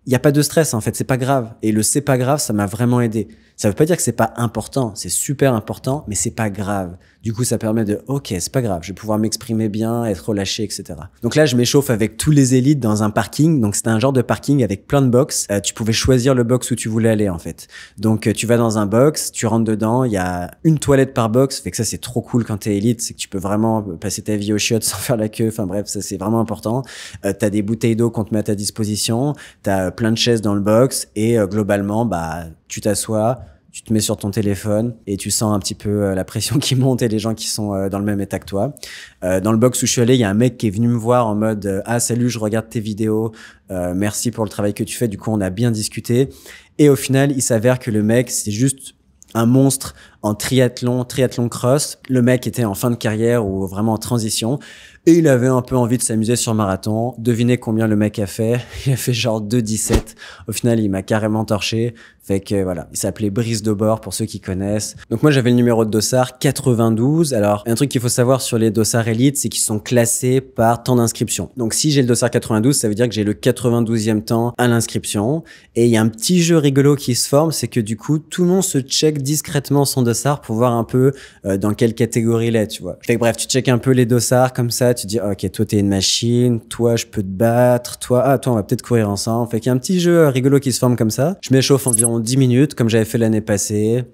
Il y a pas de stress en fait, c'est pas grave. Et le c'est pas grave, ça m'a vraiment aidé. Ça veut pas dire que c'est pas important, c'est super important, mais c'est pas grave. Du coup, ça permet de, ok, c'est pas grave, je vais pouvoir m'exprimer bien, être relâché, etc. Donc là, je m'échauffe avec tous les élites dans un parking. Donc c'était un genre de parking avec plein de box. Tu pouvais choisir le box où tu voulais aller en fait. Donc tu vas dans un box, tu rentres dedans, il y a une toilette par box. Fait que ça, c'est trop cool quand t'es élite, c'est que tu peux vraiment passer ta vie aux chiottes sans faire la queue. Enfin bref, ça c'est vraiment important. T'as des bouteilles d'eau qu'on te met à ta disposition. T'as plein de chaises dans le box et globalement, bah tu t'assois. Tu te mets sur ton téléphone et tu sens un petit peu la pression qui monte et les gens qui sont dans le même état que toi. Dans le box où je suis allé, il y a un mec qui est venu me voir en mode ah salut, je regarde tes vidéos, merci pour le travail que tu fais. Du coup, on a bien discuté et au final, il s'avère que le mec, c'est juste un monstre en triathlon cross. Le mec était en fin de carrière ou vraiment en transition et il avait un peu envie de s'amuser sur marathon. Devinez combien le mec a fait? Il a fait genre 2,17. Au final, il m'a carrément torché. Fait que voilà, il s'appelait Brice Daubord pour ceux qui connaissent. Donc moi, j'avais le numéro de dossard 92. Alors, un truc qu'il faut savoir sur les dossards élites, c'est qu'ils sont classés par temps d'inscription. Donc si j'ai le dossard 92, ça veut dire que j'ai le 92e temps à l'inscription. Et il y a un petit jeu rigolo qui se forme, c'est que du coup, tout le monde se check discrètement son dossard pour voir un peu dans quelle catégorie il est, tu vois. Fait que bref, tu check un peu les dossards comme ça, tu dis ok, toi t'es une machine, toi je peux te battre, toi on va peut-être courir ensemble. Fait qu'il y a un petit jeu rigolo qui se forme comme ça. Je m'échauffe environ 10 minutes comme j'avais fait l'année passée.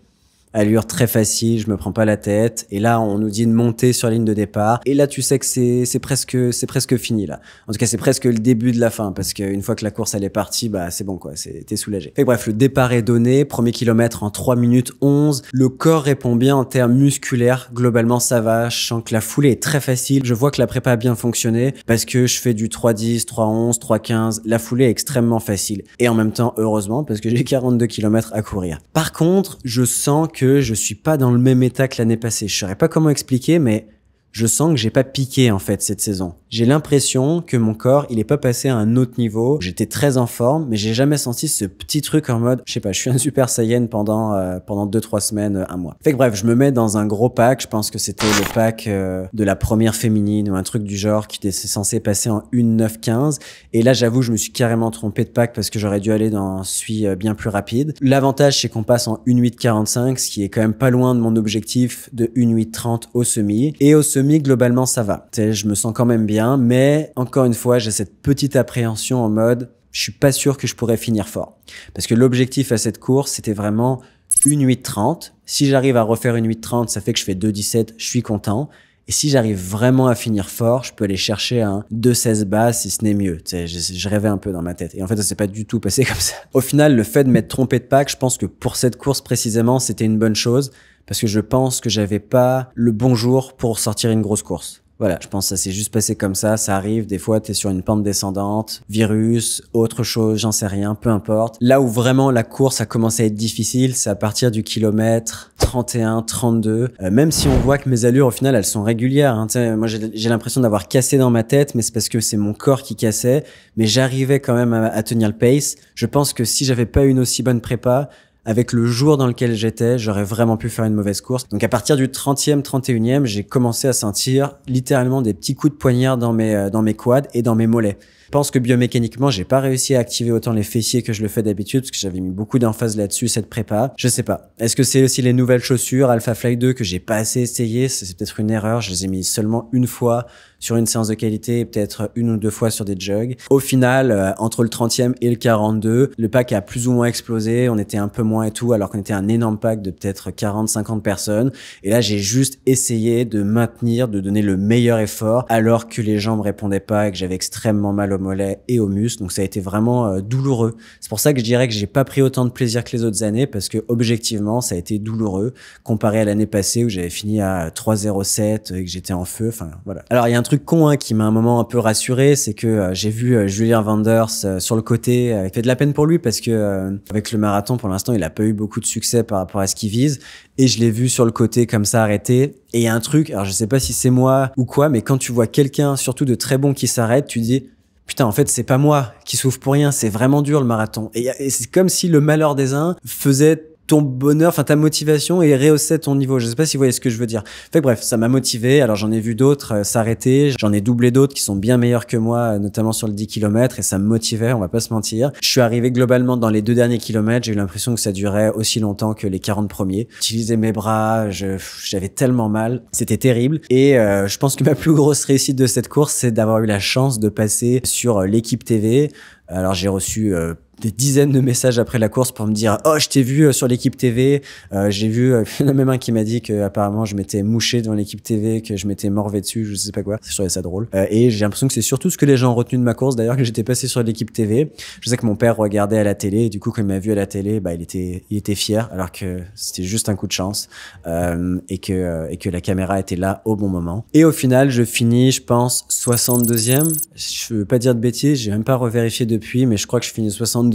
Allure très facile, je me prends pas la tête. Et là, on nous dit de monter sur la ligne de départ. Et là, tu sais que c'est presque fini, là. En tout cas, c'est presque le début de la fin. Parce qu'une fois que la course, elle est partie, bah, c'est bon, quoi. T'es soulagé. Fait que bref, le départ est donné. Premier kilomètre en 3 minutes 11. Le corps répond bien en termes musculaires. Globalement, ça va. Je sens que la foulée est très facile. Je vois que la prépa a bien fonctionné. Parce que je fais du 3,10, 3,11, 3,15. La foulée est extrêmement facile. Et en même temps, heureusement, parce que j'ai 42 kilomètres à courir. Par contre, je sens que je suis pas dans le même état que l'année passée. Je saurais pas comment expliquer, mais je sens que j'ai pas piqué en fait cette saison. J'ai l'impression que mon corps, il est pas passé à un autre niveau. J'étais très en forme, mais j'ai jamais senti ce petit truc en mode, je sais pas, je suis un super saiyan pendant 2-3 semaines, un mois. Fait que bref, je me mets dans un gros pack. Je pense que c'était le pack de la première féminine ou un truc du genre qui était censé passer en 1,9,15. Et là, j'avoue, je me suis carrément trompé de pack parce que j'aurais dû aller dans celui bien plus rapide. L'avantage, c'est qu'on passe en 1,8,45, ce qui est quand même pas loin de mon objectif de 1,8,30 au semi. Et au semi, globalement, ça va. Tu sais, je me sens quand même bien. Mais encore une fois, j'ai cette petite appréhension en mode je suis pas sûr que je pourrais finir fort. Parce que l'objectif à cette course, c'était vraiment une 8:30. Si j'arrive à refaire une 8:30, ça fait que je fais 2:17, je suis content. Et si j'arrive vraiment à finir fort, je peux aller chercher un 2:16 bas si ce n'est mieux. Tu sais, je rêvais un peu dans ma tête. Et en fait, ça s'est pas du tout passé comme ça. Au final, le fait de m'être trompé de pack, je pense que pour cette course précisément, c'était une bonne chose parce que je pense que j'avais pas le bon jour pour sortir une grosse course. Voilà, je pense que ça s'est juste passé comme ça arrive, des fois t'es sur une pente descendante, virus, autre chose, j'en sais rien, peu importe. Là où vraiment la course a commencé à être difficile, c'est à partir du kilomètre 31, 32, même si on voit que mes allures au final elles sont régulières, hein. Moi j'ai l'impression d'avoir cassé dans ma tête, mais c'est parce que c'est mon corps qui cassait, mais j'arrivais quand même à tenir le pace. Je pense que si j'avais pas une aussi bonne prépa, avec le jour dans lequel j'étais, j'aurais vraiment pu faire une mauvaise course. Donc à partir du 30e, 31e, j'ai commencé à sentir littéralement des petits coups de poignard dans mes quads et dans mes mollets. Je pense que biomécaniquement, j'ai pas réussi à activer autant les fessiers que je le fais d'habitude parce que j'avais mis beaucoup d'emphase là-dessus, cette prépa. Je sais pas. Est-ce que c'est aussi les nouvelles chaussures Alpha Fly 2 que j'ai pas assez essayé? C'est peut-être une erreur. Je les ai mis seulement une fois sur une séance de qualité et peut-être une ou deux fois sur des jogs. Au final, entre le 30e et le 42, le pack a plus ou moins explosé. On était un peu moins et tout, alors qu'on était un énorme pack de peut-être 40, 50 personnes. Et là, j'ai juste essayé de maintenir, de donner le meilleur effort alors que les gens me répondaient pas et que j'avais extrêmement mal au mollet et aux muscles. Donc ça a été vraiment douloureux. C'est pour ça que je dirais que j'ai pas pris autant de plaisir que les autres années parce que objectivement, ça a été douloureux comparé à l'année passée où j'avais fini à 3,07 et que j'étais en feu. Enfin, voilà. Alors, il y a un truc con qui m'a un moment un peu rassuré, c'est que j'ai vu Julien Vanders sur le côté, il fait de la peine pour lui parce que avec le marathon pour l'instant il a pas eu beaucoup de succès par rapport à ce qu'il vise et je l'ai vu sur le côté comme ça arrêter et il y a un truc, alors je sais pas si c'est moi ou quoi, mais quand tu vois quelqu'un surtout de très bon qui s'arrête, tu dis putain, en fait, c'est pas moi qui souffre pour rien, c'est vraiment dur le marathon. Et c'est comme si le malheur des uns faisait ton bonheur, enfin ta motivation et rehaussait ton niveau. Je sais pas si vous voyez ce que je veux dire. Fait que bref, ça m'a motivé. Alors j'en ai vu d'autres s'arrêter, j'en ai doublé d'autres qui sont bien meilleurs que moi, notamment sur le 10 km et ça me motivait, on va pas se mentir. Je suis arrivé globalement dans les 2 derniers kilomètres, j'ai eu l'impression que ça durait aussi longtemps que les 40 premiers. J'utilisais mes bras, j'avais tellement mal, c'était terrible et je pense que ma plus grosse réussite de cette course, c'est d'avoir eu la chance de passer sur l'équipe TV. Alors j'ai reçu des dizaines de messages après la course pour me dire oh je t'ai vu sur l'équipe TV, j'ai vu il y en a même un qui m'a dit que apparemment je m'étais mouché devant l'équipe TV, que je m'étais morvé dessus, je sais pas quoi, je trouvais ça drôle et j'ai l'impression que c'est surtout ce que les gens ont retenu de ma course d'ailleurs, que j'étais passé sur l'équipe TV. Je sais que mon père regardait à la télé et du coup quand il m'a vu à la télé, bah il était fier alors que c'était juste un coup de chance et que la caméra était là au bon moment. Et au final je finis je pense 62e, je veux pas dire de bêtises, j'ai même pas revérifié depuis, mais je crois que je finis 62e.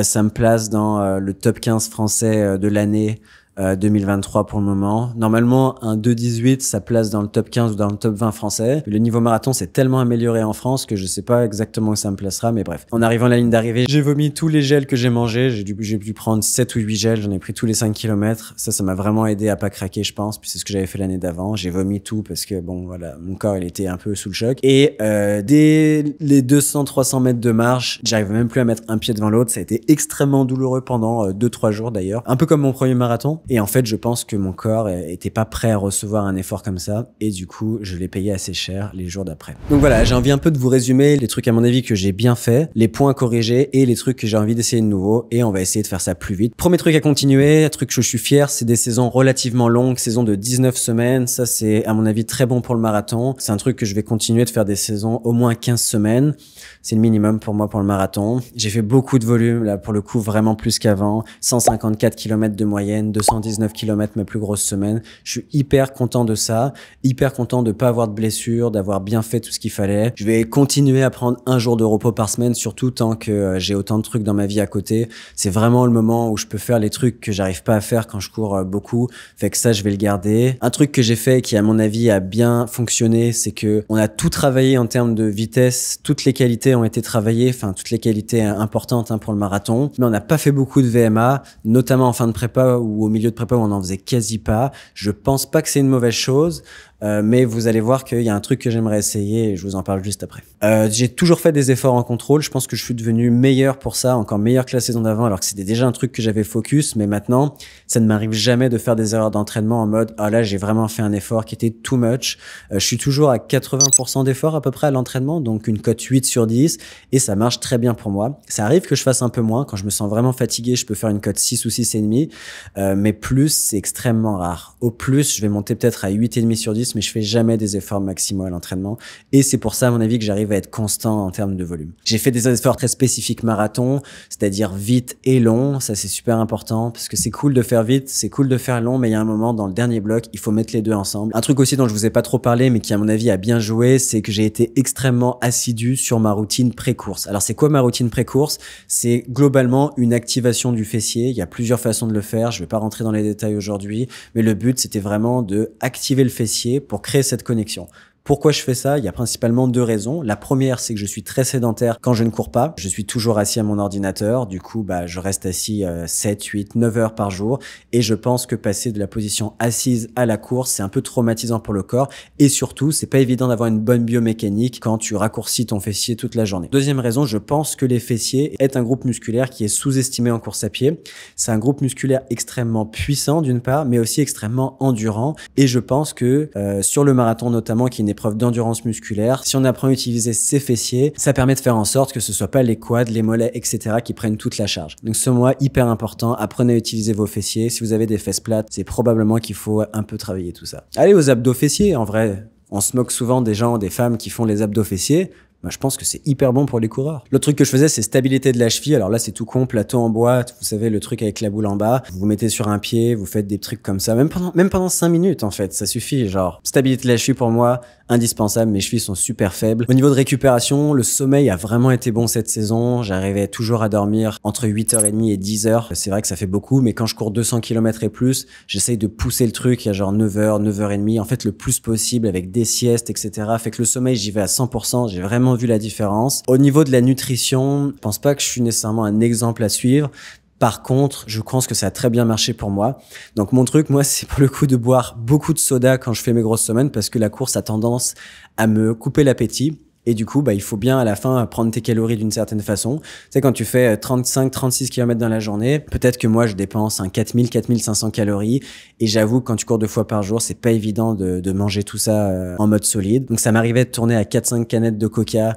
Ça me place dans le top 15 français de l'année 2023 pour le moment. Normalement, un 2,18, ça place dans le top 15 ou dans le top 20 français. Le niveau marathon s'est tellement amélioré en France que je sais pas exactement où ça me placera, mais bref. En arrivant à la ligne d'arrivée, j'ai vomi tous les gels que j'ai mangés. J'ai dû prendre 7 ou 8 gels. J'en ai pris tous les 5 km. Ça m'a vraiment aidé à pas craquer, je pense. Puis c'est ce que j'avais fait l'année d'avant. J'ai vomi tout parce que bon, voilà, mon corps, il était un peu sous le choc. Et dès les 200-300 mètres de marche, j'arrivais même plus à mettre un pied devant l'autre. Ça a été extrêmement douloureux pendant 2-3 jours d'ailleurs. Un peu comme mon premier marathon. Et en fait, je pense que mon corps était pas prêt à recevoir un effort comme ça. Et du coup, je l'ai payé assez cher les jours d'après. Donc voilà, j'ai envie un peu de vous résumer les trucs à mon avis que j'ai bien fait, les points corrigés et les trucs que j'ai envie d'essayer de nouveau. Et on va essayer de faire ça plus vite. Premier truc à continuer, un truc que je suis fier, c'est des saisons relativement longues, saisons de 19 semaines. Ça, c'est à mon avis très bon pour le marathon. C'est un truc que je vais continuer de faire des saisons au moins 15 semaines. C'est le minimum pour moi pour le marathon. J'ai fait beaucoup de volume, là, pour le coup, vraiment plus qu'avant. 154 km de moyenne, 219 km ma plus grosse semaine. Je suis hyper content de ça, hyper content de pas avoir de blessures, d'avoir bien fait tout ce qu'il fallait. Je vais continuer à prendre un jour de repos par semaine, surtout tant que j'ai autant de trucs dans ma vie à côté. C'est vraiment le moment où je peux faire les trucs que j'arrive pas à faire quand je cours beaucoup. Fait que ça, je vais le garder. Un truc que j'ai fait qui, à mon avis, a bien fonctionné, c'est que on a tout travaillé en termes de vitesse. Toutes les qualités ont été travaillées, enfin, toutes les qualités importantes pour le marathon. Mais on n'a pas fait beaucoup de VMA, notamment en fin de prépa ou au milieu de prépa où on en faisait quasi pas. Je pense pas que c'est une mauvaise chose. mais vous allez voir qu'il y a un truc que j'aimerais essayer et je vous en parle juste après. J'ai toujours fait des efforts en contrôle. Je pense que je suis devenu meilleur pour ça, encore meilleur que la saison d'avant, alors que c'était déjà un truc que j'avais focus, mais maintenant, ça ne m'arrive jamais de faire des erreurs d'entraînement en mode, ah là, j'ai vraiment fait un effort qui était too much. Je suis toujours à 80% d'effort à peu près à l'entraînement, donc une cote 8 sur 10, et ça marche très bien pour moi. Ça arrive que je fasse un peu moins. Quand je me sens vraiment fatigué, je peux faire une cote 6 ou 6,5, mais plus, c'est extrêmement rare. Au plus, je vais monter peut-être à 8,5 sur 10, mais je fais jamais des efforts maximaux à l'entraînement, et c'est pour ça, à mon avis, que j'arrive à être constant en termes de volume. J'ai fait des efforts très spécifiques marathon, c'est-à-dire vite et long. Ça, c'est super important parce que c'est cool de faire vite, c'est cool de faire long, mais il y a un moment dans le dernier bloc, il faut mettre les deux ensemble. Un truc aussi dont je vous ai pas trop parlé, mais qui à mon avis a bien joué, c'est que j'ai été extrêmement assidu sur ma routine pré-course. Alors c'est quoi ma routine pré-course? C'est globalement une activation du fessier. Il y a plusieurs façons de le faire. Je vais pas rentrer dans les détails aujourd'hui, mais le but c'était vraiment de activer le fessier pour créer cette connexion. Pourquoi je fais ça? Il y a principalement deux raisons. La première, c'est que je suis très sédentaire quand je ne cours pas. Je suis toujours assis à mon ordinateur. Du coup, je reste assis 7, 8, 9 heures par jour. Et je pense que passer de la position assise à la course, c'est un peu traumatisant pour le corps. Et surtout, c'est pas évident d'avoir une bonne biomécanique quand tu raccourcis ton fessier toute la journée. Deuxième raison, je pense que les fessiers est un groupe musculaire qui est sous-estimé en course à pied. C'est un groupe musculaire extrêmement puissant d'une part, mais aussi extrêmement endurant. Et je pense que sur le marathon notamment, qui n'est épreuve d'endurance musculaire, si on apprend à utiliser ses fessiers, ça permet de faire en sorte que ce soit pas les quads, les mollets, etc. qui prennent toute la charge. Donc ce mois, hyper important, apprenez à utiliser vos fessiers. Si vous avez des fesses plates, c'est probablement qu'il faut un peu travailler tout ça. Allez aux abdos fessiers, en vrai, on se moque souvent des gens, des femmes qui font les abdos fessiers. Je pense que c'est hyper bon pour les coureurs. L'autre truc que je faisais, c'est stabilité de la cheville. Alors là, c'est tout con, plateau en bois, vous savez, le truc avec la boule en bas. Vous vous mettez sur un pied, vous faites des trucs comme ça, même pendant 5 minutes, en fait, ça suffit. Genre, stabilité de la cheville pour moi, indispensable. Mes chevilles sont super faibles. Au niveau de récupération, le sommeil a vraiment été bon cette saison. J'arrivais toujours à dormir entre 8h30 et 10h. C'est vrai que ça fait beaucoup, mais quand je cours 200 km et plus, j'essaye de pousser le truc à genre 9h, 9h30, en fait, le plus possible avec des siestes, etc. Fait que le sommeil, j'y vais à 100%. J'ai vraiment vu la différence. Au niveau de la nutrition, je pense pas que je suis nécessairement un exemple à suivre. Par contre, je pense que ça a très bien marché pour moi. Donc mon truc, moi, c'est pour le coup de boire beaucoup de soda quand je fais mes grosses semaines parce que la course a tendance à me couper l'appétit. Et du coup, il faut bien à la fin prendre tes calories d'une certaine façon. Tu sais, quand tu fais 35-36 km dans la journée, peut-être que moi, je dépense 4000-4500 calories. Et j'avoue que quand tu cours 2 fois par jour, c'est pas évident de manger tout ça en mode solide. Donc ça m'arrivait de tourner à 4-5 canettes de coca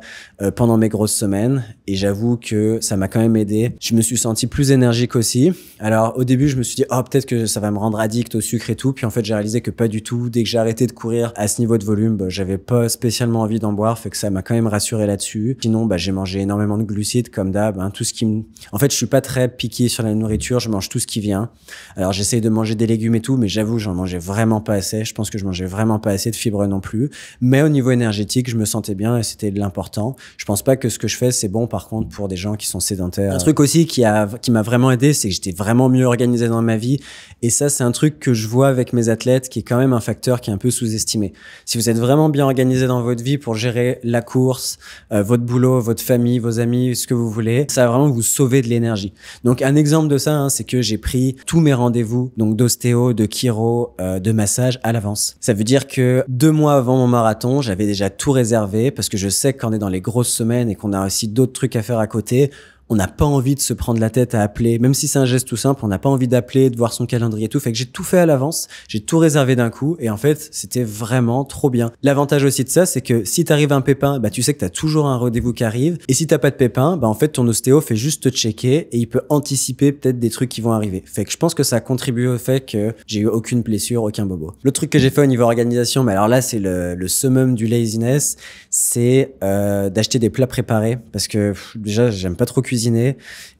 pendant mes grosses semaines. Et j'avoue que ça m'a quand même aidé. Je me suis senti plus énergique aussi. Alors au début, je me suis dit, oh, peut-être que ça va me rendre addict au sucre et tout. Puis en fait, j'ai réalisé que pas du tout. Dès que j'ai arrêté de courir à ce niveau de volume, j'avais pas spécialement envie d'en boire. Fait que ça m'a quand même rassuré là-dessus. Sinon, j'ai mangé énormément de glucides comme d'hab, tout ce qui En fait, je suis pas très piqué sur la nourriture, je mange tout ce qui vient. Alors, j'essaye de manger des légumes et tout, mais j'avoue, j'en mangeais vraiment pas assez. Je pense que je mangeais vraiment pas assez de fibres non plus. Mais au niveau énergétique, je me sentais bien et c'était de l'important. Je pense pas que ce que je fais, c'est bon, par contre, pour des gens qui sont sédentaires. Un truc aussi qui m'a vraiment aidé, c'est que j'étais vraiment mieux organisé dans ma vie. Et ça, c'est un truc que je vois avec mes athlètes, qui est quand même un facteur qui est un peu sous-estimé. Si vous êtes vraiment bien organisé dans votre vie pour gérer la course, votre boulot, votre famille, vos amis, ce que vous voulez, ça va vraiment vous sauver de l'énergie. Donc un exemple de ça, c'est que j'ai pris tous mes rendez-vous, donc d'ostéo, de chiro, de massage à l'avance. Ça veut dire que 2 mois avant mon marathon, j'avais déjà tout réservé parce que je sais que quand on est dans les grosses semaines et qu'on a aussi d'autres trucs à faire à côté, on n'a pas envie de se prendre la tête à appeler, même si c'est un geste tout simple, on n'a pas envie d'appeler, de voir son calendrier et tout. Fait que j'ai tout fait à l'avance, j'ai tout réservé d'un coup et en fait, c'était vraiment trop bien. L'avantage aussi de ça, c'est que si t'arrives un pépin, tu sais que t'as toujours un rendez-vous qui arrive et si t'as pas de pépin, en fait, ton ostéo fait juste te checker et il peut anticiper peut-être des trucs qui vont arriver. Fait que je pense que ça a contribué au fait que j'ai eu aucune blessure, aucun bobo. L'autre truc que j'ai fait au niveau organisation, mais alors là, c'est le summum du laziness, c'est d'acheter des plats préparés parce que déjà, j'aime pas trop cuisiner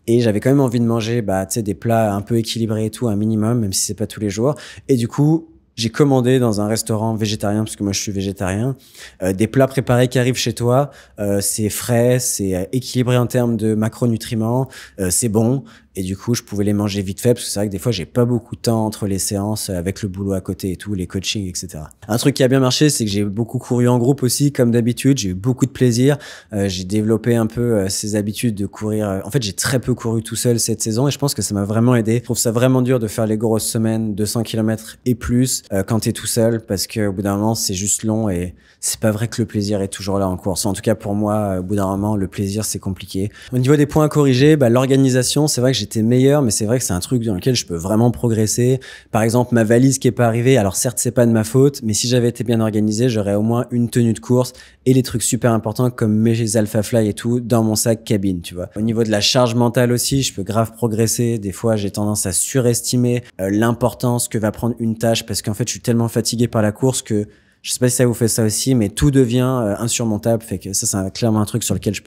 et j'avais quand même envie de manger des plats un peu équilibrés et tout, un minimum, même si c'est pas tous les jours. Et du coup, j'ai commandé dans un restaurant végétarien, parce que moi je suis végétarien, des plats préparés qui arrivent chez toi. C'est frais, c'est équilibré en termes de macronutriments, c'est bon. Et du coup, je pouvais les manger vite fait, parce que c'est vrai que des fois, j'ai pas beaucoup de temps entre les séances avec le boulot à côté et tout, les coachings, etc. Un truc qui a bien marché, c'est que j'ai beaucoup couru en groupe aussi, comme d'habitude. J'ai eu beaucoup de plaisir. J'ai développé un peu ces habitudes de courir. En fait, j'ai très peu couru tout seul cette saison et je pense que ça m'a vraiment aidé. Je trouve ça vraiment dur de faire les grosses semaines, 200 km et plus, quand t'es tout seul, parce que au bout d'un moment, c'est juste long et c'est pas vrai que le plaisir est toujours là en course. En tout cas, pour moi, au bout d'un moment, le plaisir, c'est compliqué. Au niveau des points à corriger, l'organisation, c'est vrai que j'étais meilleur, mais c'est vrai que c'est un truc dans lequel je peux vraiment progresser. Par exemple, ma valise qui est pas arrivée, alors certes, c'est pas de ma faute, mais si j'avais été bien organisé, j'aurais au moins une tenue de course et les trucs super importants comme mes Alpha Fly et tout dans mon sac cabine, tu vois. Au niveau de la charge mentale aussi, je peux grave progresser. Des fois, j'ai tendance à surestimer l'importance que va prendre une tâche parce qu'en fait, je suis tellement fatigué par la course que je sais pas si ça vous fait ça aussi, mais tout devient insurmontable. Fait que ça, c'est clairement un truc sur lequel je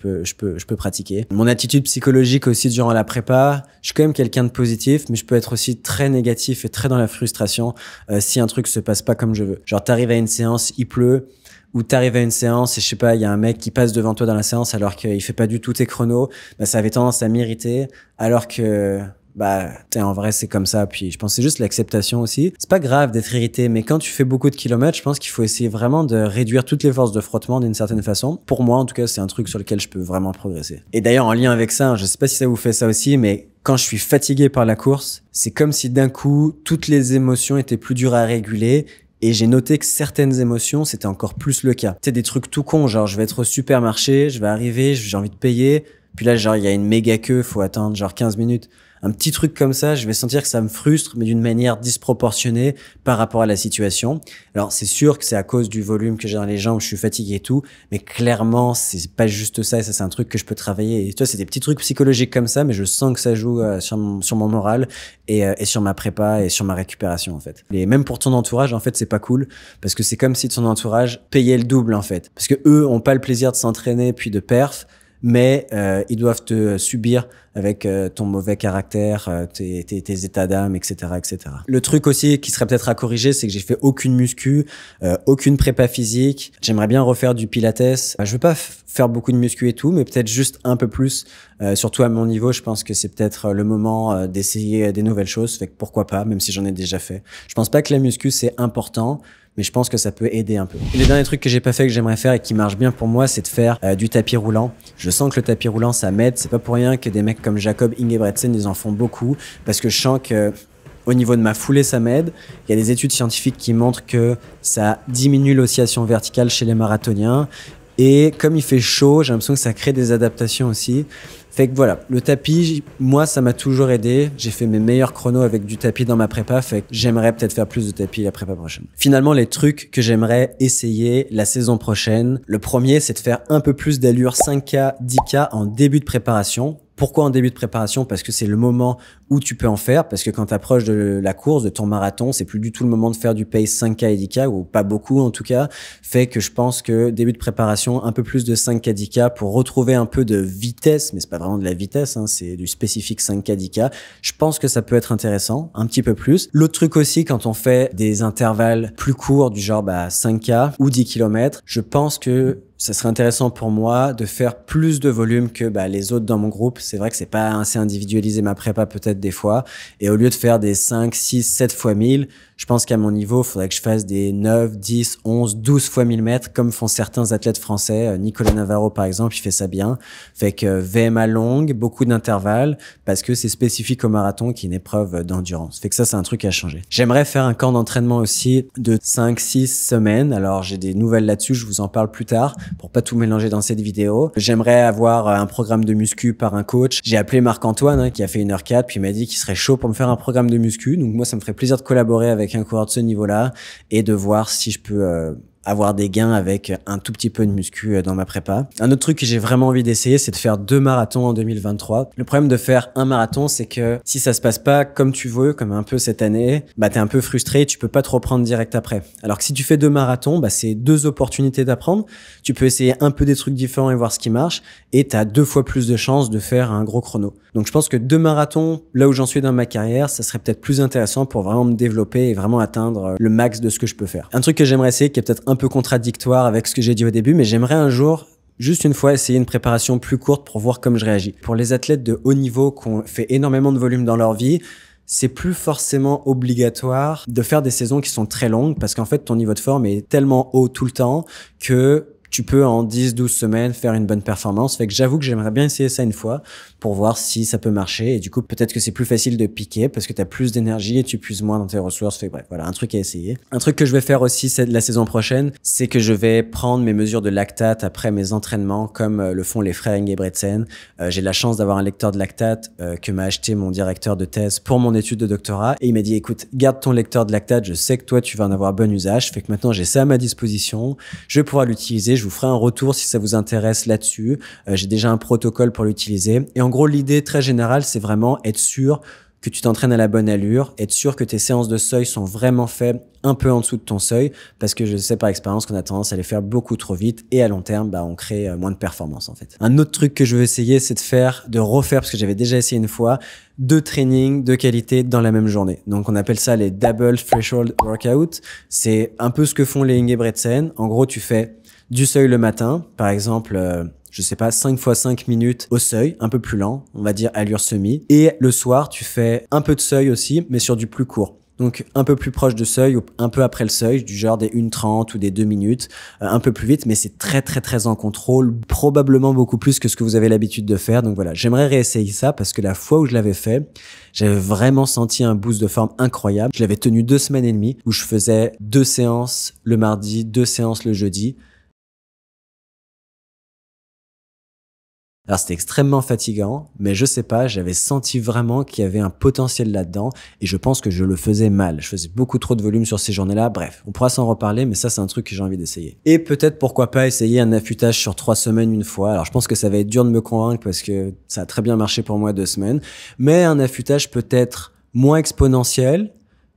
peux pratiquer. Mon attitude psychologique aussi durant la prépa, je suis quand même quelqu'un de positif, mais je peux être aussi très négatif et très dans la frustration si un truc se passe pas comme je veux. Genre, t'arrives à une séance, il pleut, ou t'arrives à une séance et je sais pas, il y a un mec qui passe devant toi dans la séance alors qu'il fait pas du tout tes chronos, ça avait tendance à m'irriter, alors que en vrai, c'est comme ça. Puis, je pense que c'est juste l'acceptation aussi. C'est pas grave d'être irrité, mais quand tu fais beaucoup de kilomètres, je pense qu'il faut essayer vraiment de réduire toutes les forces de frottement d'une certaine façon. Pour moi, en tout cas, c'est un truc sur lequel je peux vraiment progresser. Et d'ailleurs, en lien avec ça, je sais pas si ça vous fait ça aussi, mais quand je suis fatigué par la course, c'est comme si d'un coup, toutes les émotions étaient plus dures à réguler. Et j'ai noté que certaines émotions, c'était encore plus le cas. C'est des trucs tout cons, genre je vais être au supermarché, je vais arriver, j'ai envie de payer, puis là genre il y a une méga queue, faut attendre genre 15 minutes. Un petit truc comme ça, je vais sentir que ça me frustre, mais d'une manière disproportionnée par rapport à la situation. Alors, c'est sûr que c'est à cause du volume que j'ai dans les jambes, je suis fatigué et tout, mais clairement, c'est pas juste ça, et ça, c'est un truc que je peux travailler. Et toi, c'est des petits trucs psychologiques comme ça, mais je sens que ça joue sur mon moral et sur ma prépa et sur ma récupération, en fait. Et même pour ton entourage, en fait, c'est pas cool, parce que c'est comme si ton entourage payait le double, en fait. Parce que eux ont pas le plaisir de s'entraîner puis de perf, mais ils doivent te subir avec ton mauvais caractère, tes états d'âme, etc., etc. Le truc aussi qui serait peut-être à corriger, c'est que j'ai fait aucune muscu, aucune prépa physique. J'aimerais bien refaire du pilates. Je veux pas faire beaucoup de muscu et tout, mais peut-être juste un peu plus. Surtout à mon niveau, je pense que c'est peut-être le moment d'essayer des nouvelles choses. Fait que pourquoi pas, même si j'en ai déjà fait. Je pense pas que la muscu c'est important, mais je pense que ça peut aider un peu. Et les derniers trucs que j'ai pas fait que j'aimerais faire et qui marchent bien pour moi, c'est de faire du tapis roulant. Je sens que le tapis roulant ça m'aide. C'est pas pour rien que des mecs comme Jacob Ingebretsen ils en font beaucoup, parce que je sens que au niveau de ma foulée, ça m'aide. Il y a des études scientifiques qui montrent que ça diminue l'oscillation verticale chez les marathoniens. Et comme il fait chaud, j'ai l'impression que ça crée des adaptations aussi. Fait que voilà, le tapis, moi, ça m'a toujours aidé. J'ai fait mes meilleurs chronos avec du tapis dans ma prépa. Fait que j'aimerais peut-être faire plus de tapis la prépa prochaine. Finalement, les trucs que j'aimerais essayer la saison prochaine. Le premier, c'est de faire un peu plus d'allure 5K, 10K en début de préparation. Pourquoi en début de préparation? Parce que c'est le moment où tu peux en faire, parce que quand tu approches de la course, de ton marathon, c'est plus du tout le moment de faire du pace 5K et 10K, ou pas beaucoup en tout cas, fait que je pense que début de préparation, un peu plus de 5K, 10K pour retrouver un peu de vitesse, mais c'est pas vraiment de la vitesse, hein, c'est du spécifique 5K, 10K. Je pense que ça peut être intéressant, un petit peu plus. L'autre truc aussi, quand on fait des intervalles plus courts, du genre 5K ou 10 km, je pense que ça serait intéressant pour moi de faire plus de volume que les autres dans mon groupe. C'est vrai que c'est pas assez individualisé ma prépa peut-être des fois. Et au lieu de faire des 5, 6, 7 fois 1000, je pense qu'à mon niveau, il faudrait que je fasse des 9, 10, 11, 12 fois 1000 mètres, comme font certains athlètes français. Nicolas Navarro, par exemple, il fait ça bien. Fait que VMA longue, beaucoup d'intervalles, parce que c'est spécifique au marathon, qui est une épreuve d'endurance. Fait que ça, c'est un truc à changer. J'aimerais faire un camp d'entraînement aussi de 5, 6 semaines. Alors, j'ai des nouvelles là-dessus, je vous en parle plus tard, pour pas tout mélanger dans cette vidéo. J'aimerais avoir un programme de muscu par un coach. J'ai appelé Marc-Antoine, qui a fait 1h04, puis il m'a dit qu'il serait chaud pour me faire un programme de muscu. Donc moi, ça me ferait plaisir de collaborer avec un coureur de ce niveau-là et de voir si je peux avoir des gains avec un tout petit peu de muscu dans ma prépa. Un autre truc que j'ai vraiment envie d'essayer, c'est de faire 2 marathons en 2023. Le problème de faire un marathon, c'est que si ça se passe pas comme tu veux, comme un peu cette année, t'es un peu frustré, tu peux pas te reprendre direct après. Alors que si tu fais 2 marathons, c'est 2 opportunités d'apprendre. Tu peux essayer un peu des trucs différents et voir ce qui marche, et t'as 2 fois plus de chances de faire un gros chrono. Donc je pense que 2 marathons, là où j'en suis dans ma carrière, ça serait peut-être plus intéressant pour vraiment me développer et vraiment atteindre le max de ce que je peux faire. Un truc que j'aimerais essayer, qui est peut-être un peu contradictoire avec ce que j'ai dit au début, mais j'aimerais un jour juste une fois essayer une préparation plus courte pour voir comme je réagis. Pour les athlètes de haut niveau qui ont fait énormément de volume dans leur vie, c'est plus forcément obligatoire de faire des saisons qui sont très longues parce qu'en fait, ton niveau de forme est tellement haut tout le temps que tu peux en 10-12 semaines faire une bonne performance. Fait que j'avoue que j'aimerais bien essayer ça une fois pour voir si ça peut marcher. Et du coup, peut-être que c'est plus facile de piquer parce que tu as plus d'énergie et tu puises moins dans tes ressources. Fait que bref, voilà, un truc à essayer. Un truc que je vais faire aussi la saison prochaine, c'est que je vais prendre mes mesures de lactate après mes entraînements comme le font les frères Ingebretsen. J'ai la chance d'avoir un lecteur de lactate que m'a acheté mon directeur de thèse pour mon étude de doctorat. Et il m'a dit, écoute, garde ton lecteur de lactate. Je sais que toi, tu vas en avoir bon usage. Fait que maintenant, j'ai ça à ma disposition. Je vais pouvoir l'utiliser. Je vous ferai un retour si ça vous intéresse là-dessus. J'ai déjà un protocole pour l'utiliser. Et en gros, l'idée très générale, c'est vraiment être sûr que tu t'entraînes à la bonne allure, être sûr que tes séances de seuil sont vraiment faites un peu en dessous de ton seuil, parce que je sais par expérience qu'on a tendance à les faire beaucoup trop vite et à long terme, on crée moins de performance en fait. Un autre truc que je veux essayer, c'est de refaire, parce que j'avais déjà essayé une fois, 2 trainings de qualité dans la même journée. Donc on appelle ça les double threshold workout. C'est un peu ce que font les Ingebretsen. En gros, tu fais du seuil le matin, par exemple, je sais pas, 5 x 5 minutes au seuil, un peu plus lent, on va dire allure semi. Et le soir, tu fais un peu de seuil aussi, mais sur du plus court. Donc un peu plus proche de seuil ou un peu après le seuil, du genre des 1:30 ou des 2 minutes, un peu plus vite, mais c'est très très très en contrôle, probablement beaucoup plus que ce que vous avez l'habitude de faire. Donc voilà, j'aimerais réessayer ça parce que la fois où je l'avais fait, j'avais vraiment senti un boost de forme incroyable. Je l'avais tenu 2 semaines et demie où je faisais 2 séances le mardi, 2 séances le jeudi. Alors c'était extrêmement fatigant, mais je sais pas, j'avais senti vraiment qu'il y avait un potentiel là-dedans et je pense que je le faisais mal. Je faisais beaucoup trop de volume sur ces journées-là. Bref, on pourra s'en reparler, mais ça c'est un truc que j'ai envie d'essayer. Et peut-être pourquoi pas essayer un affûtage sur 3 semaines une fois. Alors je pense que ça va être dur de me convaincre parce que ça a très bien marché pour moi 2 semaines, mais un affûtage peut-être moins exponentiel,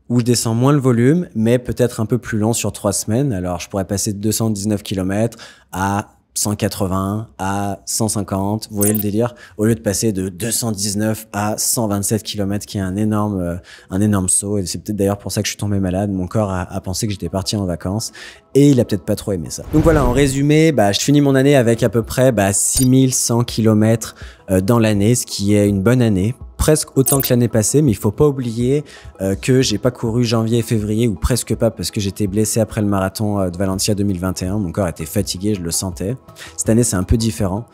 où je descends moins le volume, mais peut-être un peu plus long sur 3 semaines. Alors je pourrais passer de 219 km à 180 à 150, vous voyez le délire, au lieu de passer de 219 à 127 km, qui est un énorme saut. Et c'est peut-être d'ailleurs pour ça que je suis tombé malade. Mon corps a pensé que j'étais parti en vacances et il a peut-être pas trop aimé ça. Donc voilà, en résumé, je finis mon année avec à peu près 6100 km dans l'année, ce qui est une bonne année. Presque autant que l'année passée, mais il faut pas oublier que j'ai pas couru janvier et février, ou presque pas, parce que j'étais blessé après le marathon de Valencia 2021. Mon corps était fatigué, je le sentais. Cette année, c'est un peu différent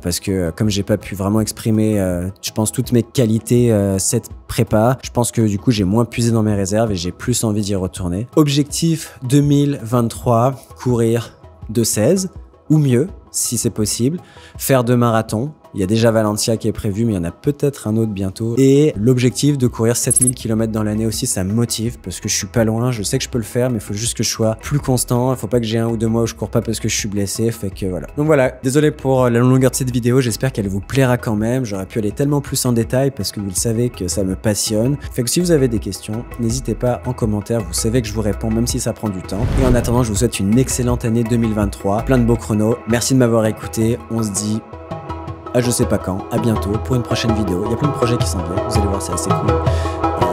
parce que comme j'ai pas pu vraiment exprimer, je pense, toutes mes qualités cette prépa, je pense que du coup, j'ai moins puisé dans mes réserves et j'ai plus envie d'y retourner. Objectif 2023, courir 2:16 ou mieux, si c'est possible, faire 2 marathons. Il y a déjà Valencia qui est prévu, mais il y en a peut-être un autre bientôt. Et l'objectif de courir 7000 km dans l'année aussi, ça me motive parce que je suis pas loin. Je sais que je peux le faire, mais il faut juste que je sois plus constant. Il faut pas que j'ai 1 ou 2 mois où je cours pas parce que je suis blessé. Fait que voilà. Donc voilà, désolé pour la longueur de cette vidéo. J'espère qu'elle vous plaira quand même. J'aurais pu aller tellement plus en détail parce que vous le savez que ça me passionne. Fait que si vous avez des questions, n'hésitez pas en commentaire. Vous savez que je vous réponds même si ça prend du temps. Et en attendant, je vous souhaite une excellente année 2023. Plein de beaux chronos. Merci de m'avoir écouté. On se dit à je sais pas quand, à bientôt pour une prochaine vidéo. Il y a plein de projets qui s'en viennent, vous allez voir, c'est assez cool.